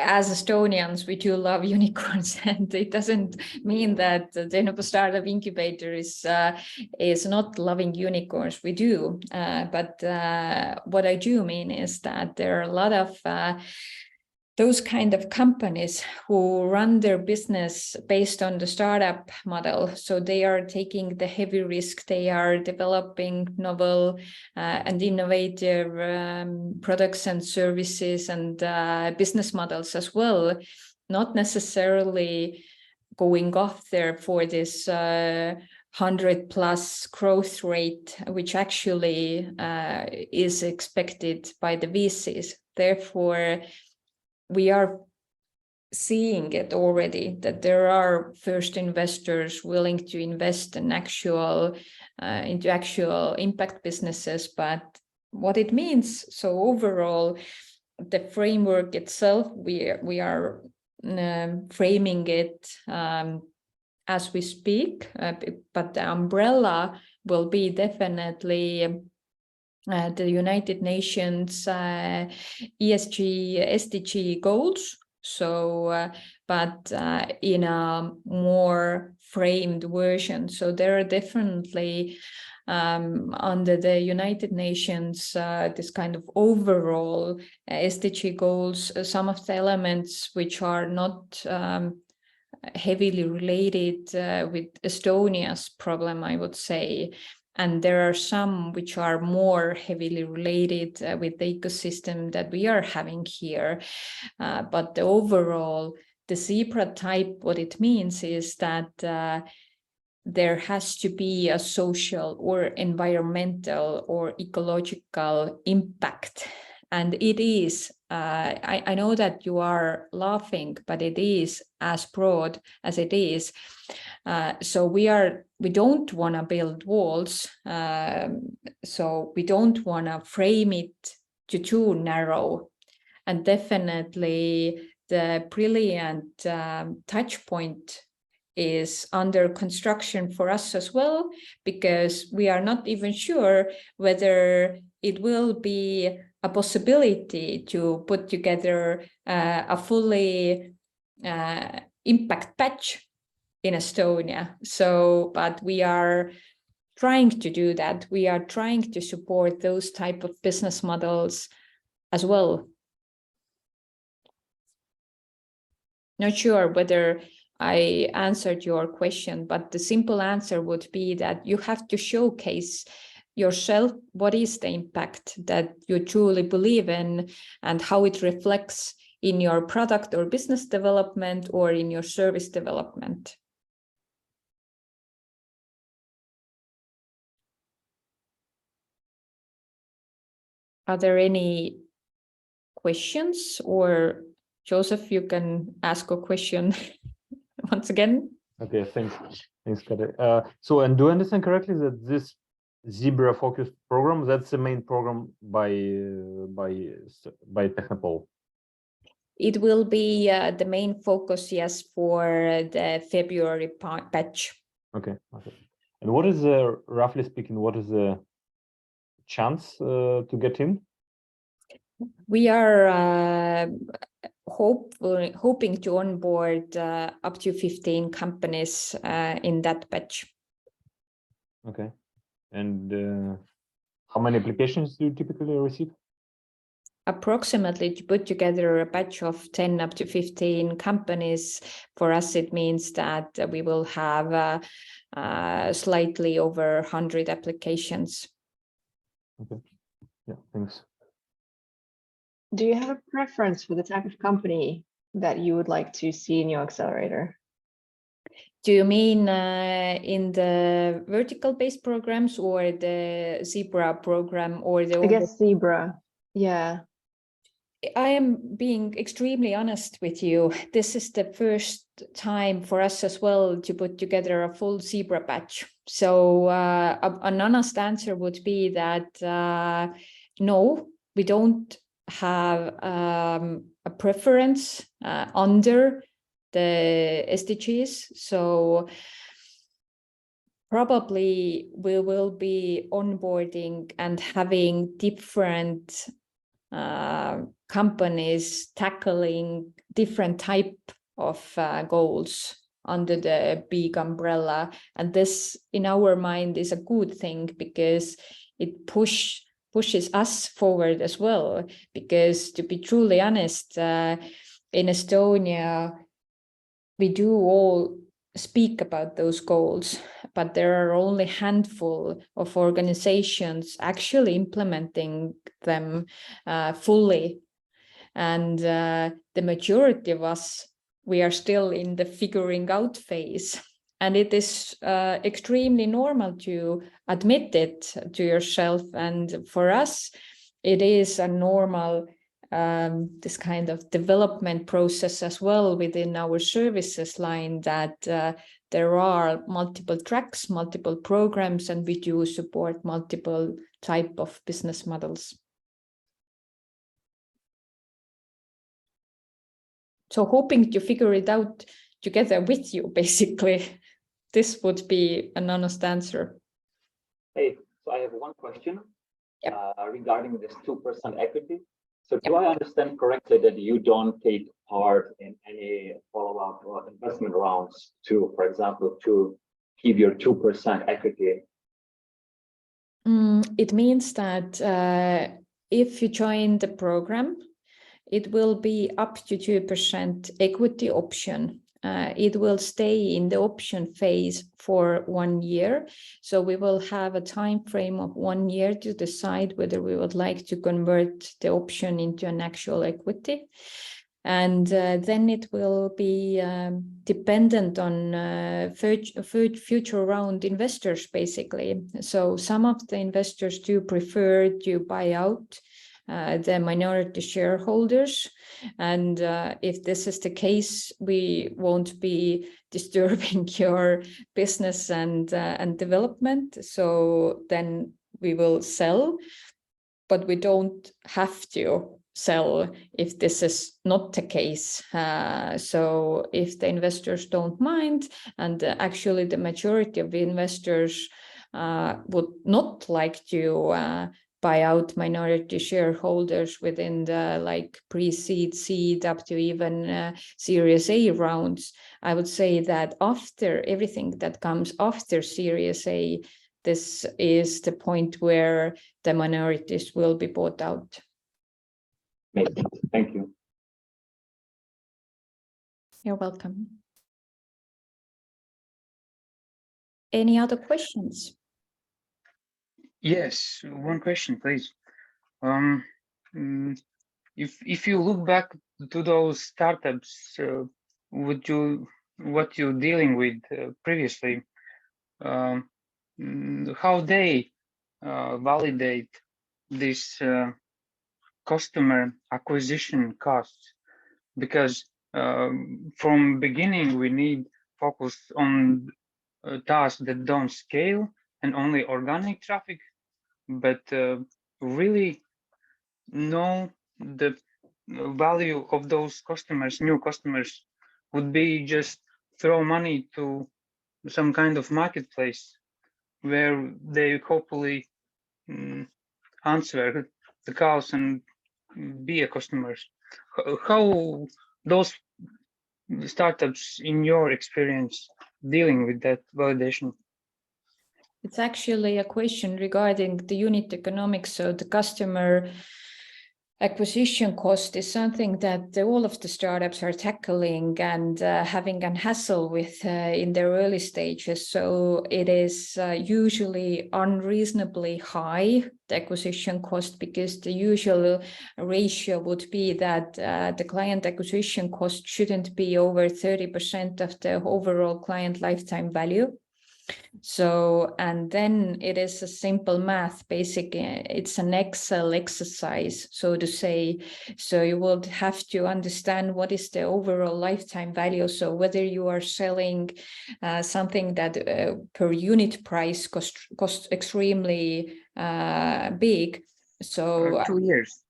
as Estonians, we do love unicorns, and it doesn't mean that the Tehnopol Startup Incubator is not loving unicorns. We do, but what I do mean is that there are a lot of those kind of companies who run their business based on the startup model. So they are taking the heavy risk. They are developing novel and innovative products and services and business models as well, not necessarily going off there for this 100+ growth rate, which actually is expected by the VCs. Therefore, we are seeing it already, that there are first investors willing to invest in into actual impact businesses. But what it means, so overall, the framework itself, we are framing it as we speak, but the umbrella will be definitely the United Nations ESG, SDG goals. So, but in a more framed version. So there are definitely under the United Nations, this kind of overall SDG goals, some of the elements which are not heavily related with Estonia's problem, I would say. And there are some which are more heavily related with the ecosystem that we are having here. But the overall, the zebra type, what it means is that there has to be a social or environmental or ecological impact. And it is, I know that you are laughing, but it is as broad as it is. So we don't want to build walls. So we don't want to frame it to too narrow. And definitely the brilliant touch point is under construction for us as well, because we are not even sure whether it will be a possibility to put together a fully impact patch in Estonia. So, but we are trying to do that. We are trying to support those type of business models as well. Not sure whether I answered your question, but the simple answer would be that you have to showcase yourself what is the impact that you truly believe in and how it reflects in your product or business development or in your service development. Are there any questions? Or Joseph, you can ask a question once again. Okay, thanks, Kadri. So, and do I understand correctly that this zebra focused program, that's the main program by Tehnopol? It will be the main focus, yes, for the February batch. Okay. And what is roughly speaking, what is the chance to get in? We are hoping to onboard up to 15 companies in that batch. Okay. And how many applications do you typically receive? Approximately, to put together a batch of 10 up to 15 companies, for us it means that we will have slightly over 100 applications. Okay. Yeah, thanks. Do you have a preference for the type of company that you would like to see in your accelerator? Do you mean in the vertical-based programs or the Zebra program or the? I guess Zebra, yeah. I am being extremely honest with you. This is the first time for us as well to put together a full Zebra batch. So an honest answer would be that no, we don't have a preference under the SDGs. So probably we will be onboarding and having different companies tackling different type of goals under the big umbrella. And this, in our mind, is a good thing because it pushes us forward as well. Because to be truly honest, in Estonia, we do all speak about those goals, but there are only a handful of organizations actually implementing them fully. And the majority of us, we are still in the figuring out phase. And it is extremely normal to admit it to yourself. And for us, it is a normal this kind of development process as well within our services line, that there are multiple tracks, multiple programs, and we do support multiple type of business models. So hoping to figure it out together with you, basically. This would be an honest answer. Hey, so I have one question Yep. regarding this 2% equity. So do I understand correctly that you don't take part in any follow-up or investment rounds to, for example, to keep your 2% equity? It means that if you join the program, it will be up to 2% equity option. It will stay in the option phase for 1 year. So we will have a time frame of 1 year to decide whether we would like to convert the option into an actual equity. And then it will be dependent on future round investors, basically. So some of the investors do prefer to buy out the minority shareholders. And if this is the case, we won't be disturbing your business and development. So then we will sell, but we don't have to sell if this is not the case. So if the investors don't mind, and actually the majority of the investors would not like to buy out minority shareholders within the pre-seed, seed, up to even Series A rounds, I would say that after everything that comes after Series A, this is the point where the minorities will be bought out. Makes sense. Thank you. You're welcome. Any other questions? Yes, one question, please. If you look back to those startups, what you're dealing with previously, how they validate this customer acquisition costs? Because from beginning we need focus on tasks that don't scale and only organic traffic, but really know the value of those customers, new customers, would be just throw money to some kind of marketplace where they hopefully answer the calls and be a customers. How those startups, in your experience, dealing with that validation? It's actually a question regarding the unit economics. So the customer acquisition cost is something that all of the startups are tackling and having a hassle with in their early stages. So it is usually unreasonably high, the acquisition cost, because the usual ratio would be that the client acquisition cost shouldn't be over 30% of the overall client lifetime value. So, and then it is a simple math, basically, it's an Excel exercise, so to say. So you would have to understand what is the overall lifetime value. So whether you are selling something that per unit price costs extremely big. So 2 years,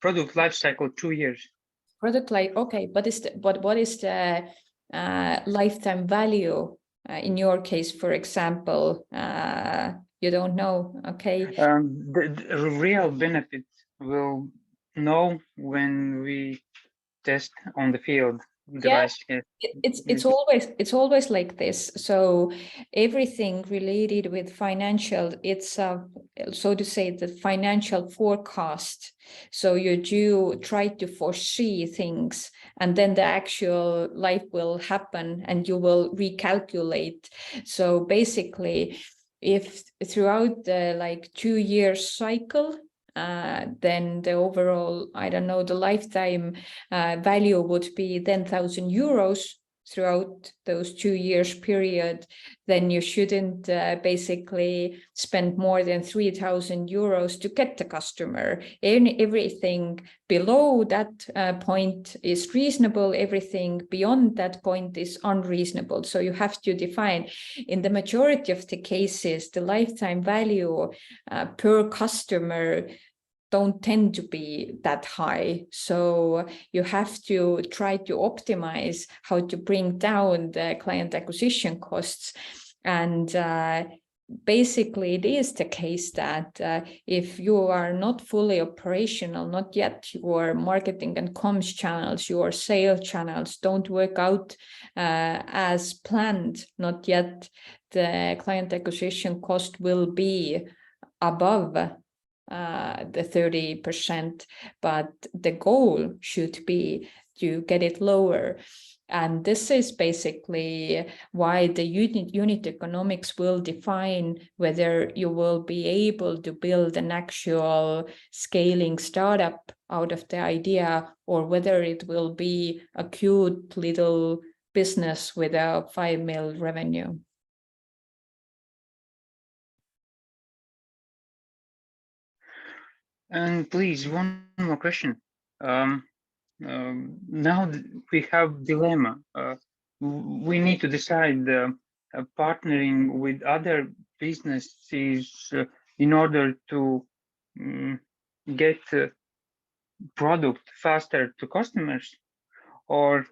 product life cycle, 2 years. Product okay, but what is the lifetime value? In your case, for example, you don't know, okay? The real benefit we'll know when we test on the field device. Yeah, it's always like this. So everything related with financial, it's so to say the financial forecast. So you do try to foresee things, and then the actual life will happen and you will recalculate. So basically, if throughout the 2 year cycle, then the overall, I don't know, the lifetime value would be 10,000 euros throughout those 2 years period, then you shouldn't basically spend more than 3,000 euros to get the customer. Everything below that point is reasonable. Everything beyond that point is unreasonable. So you have to define, in the majority of the cases, the lifetime value per customer don't tend to be that high. So you have to try to optimize how to bring down the client acquisition costs. And basically, it is the case that if you are not fully operational, not yet your marketing and comms channels, your sales channels don't work out as planned, not yet, the client acquisition cost will be above the 30%, but the goal should be to get it lower. And this is basically why the unit economics will define whether you will be able to build an actual scaling startup out of the idea, or whether it will be a cute little business with a 5 mil revenue. And please, one more question. Now we have dilemma. We need to decide partnering with other businesses in order to get product faster to customers, or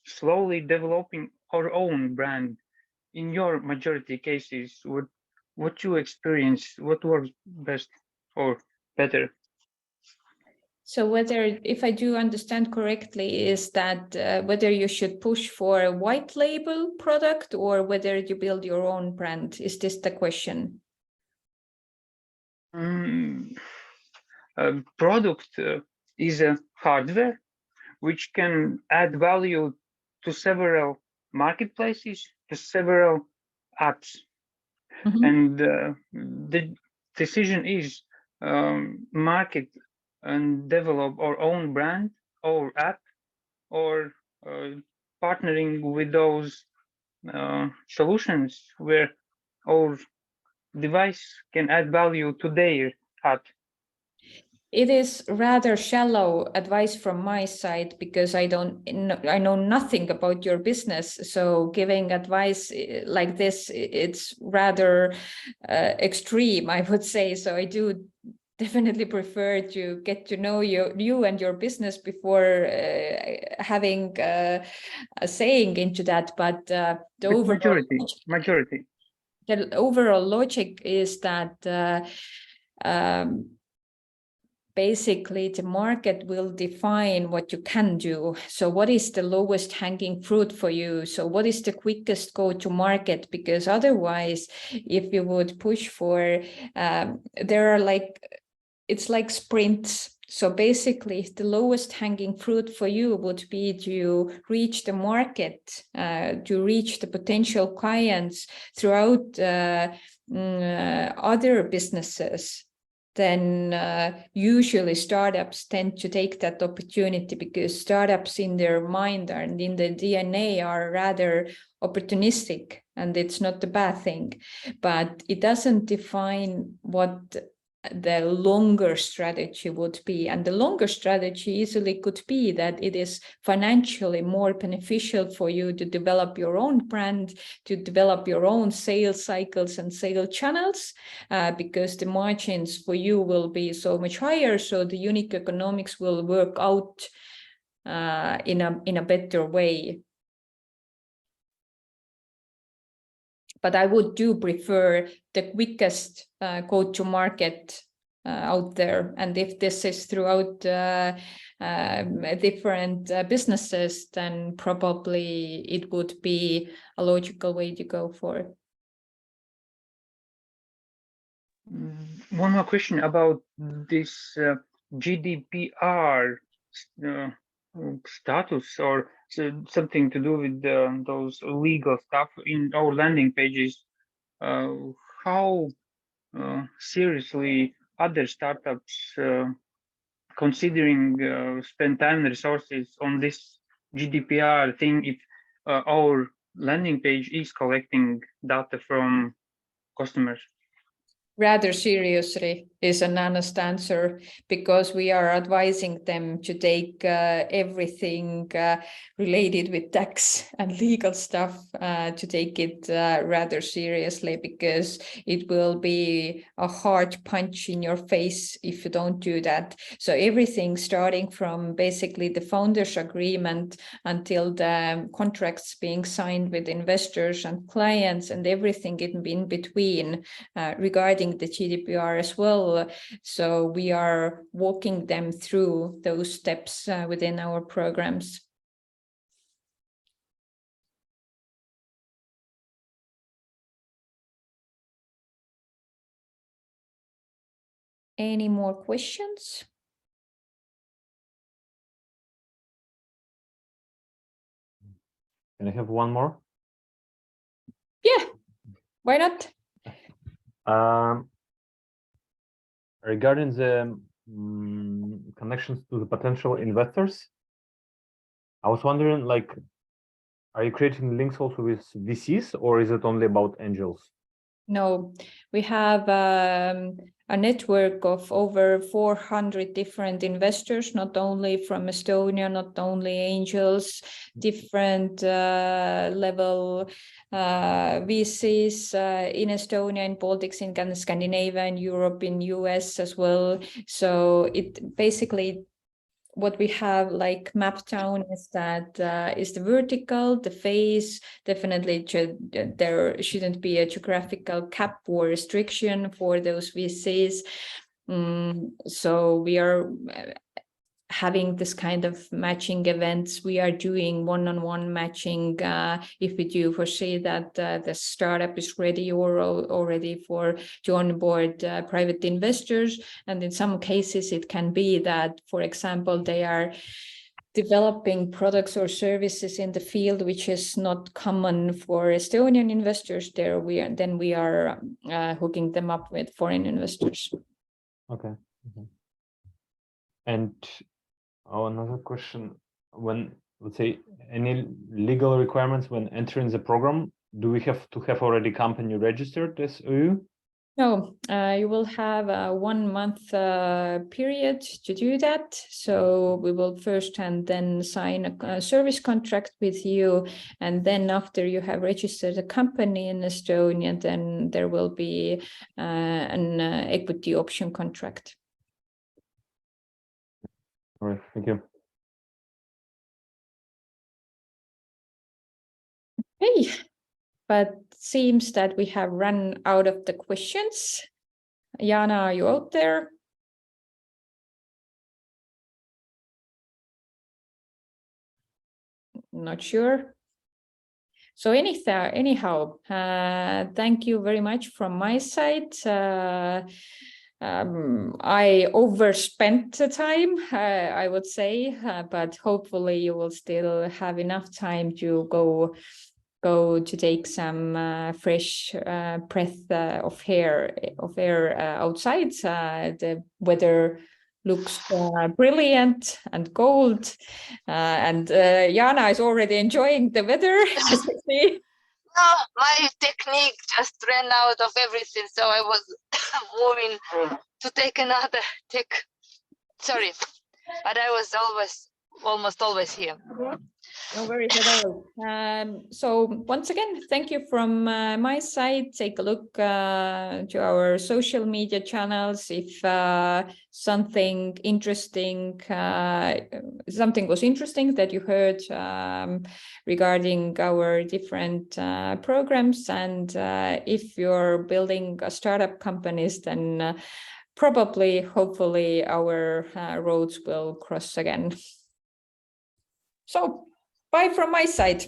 slowly developing our own brand. In your majority cases, what you experience, what works best or better? So whether, if I do understand correctly, is that whether you should push for a white label product or whether you build your own brand? Is this the question? Product is a hardware which can add value to several marketplaces, to several apps. Mhm. And the decision is market and develop our own brand or app, or partnering with those solutions where our device can add value to their app. It is rather shallow advice from my side, because I know nothing about your business. So giving advice like this, it's rather extreme, I would say. So I do definitely prefer to get to know you and your business before having a saying into that. But the overall logic is that basically the market will define what you can do. So what is the lowest hanging fruit for you? So what is the quickest go to market? Because otherwise, if you would push for, there are it's like sprints. So basically, the lowest hanging fruit for you would be to reach the market, to reach the potential clients throughout other businesses. Then usually startups tend to take that opportunity, because startups in their mind and in the DNA are rather opportunistic, and it's not a bad thing, but it doesn't define what the longer strategy would be. And the longer strategy easily could be that it is financially more beneficial for you to develop your own brand, to develop your own sales cycles and sales channels, because the margins for you will be so much higher. So the unique economics will work out in a better way. But I would prefer the quickest go-to-market out there. And if this is throughout different businesses, then probably it would be a logical way to go for it. One more question about this GDPR status, or something to do with those legal stuff in our landing pages. How seriously other startups considering spend time and resources on this GDPR thing if our landing page is collecting data from customers? Rather seriously, is an honest answer, because we are advising them to take everything related with tax and legal stuff, to take it rather seriously, because it will be a hard punch in your face if you don't do that. So everything starting from basically the founders agreement until the contracts being signed with investors and clients and everything in between regarding the GDPR as well. So we are walking them through those steps within our programs. Any more questions? Can I have one more? Yeah, why not? Regarding the connections to the potential investors, I was wondering, like, are you creating links also with VCs, or is it only about angels? No, we have a network of over 400 different investors, not only from Estonia, not only angels, different level VCs in Estonia, in Baltics, in Scandinavia, in Europe, in US as well. So it basically, what we have like mapped down is that is the vertical, the phase. Definitely there shouldn't be a geographical cap or restriction for those VCs. So we are having this kind of matching events. We are doing one-on-one matching if we do foresee that the startup is ready or already to onboard private investors. And in some cases, it can be that, for example, they are developing products or services in the field which is not common for Estonian investors. There we are hooking them up with foreign investors. Okay. And another question: when, let's say, any legal requirements when entering the program, do we have to have already company registered as EU? No, you will have a 1 month period to do that. So we will first and then sign a service contract with you. And then after you have registered a company in Estonia, then there will be an equity option contract. All right, thank you. Hey, but seems that we have run out of the questions. Jana, are you out there? Not sure. So anyhow, thank you very much from my side. I overspent the time, I would say, but hopefully you will still have enough time to go to take some fresh breath of air outside. The weather looks brilliant and cold, and Jana is already enjoying the weather. No, my technique just ran out of everything, so I was moving to take another tech. Sorry, but I was almost always here. No worries at all. So once again, thank you from my side. Take a look to our social media channels. If something interesting, something was interesting that you heard regarding our different programs, and if you're building a startup companies, then probably, hopefully, our roads will cross again. So, bye from my side.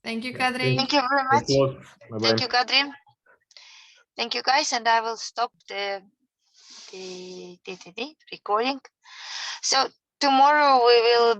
Thank you, Kadri. Thank you very much. Bye-bye. Thank you, Kadri. Thank you, guys, and I will stop the recording. So tomorrow we will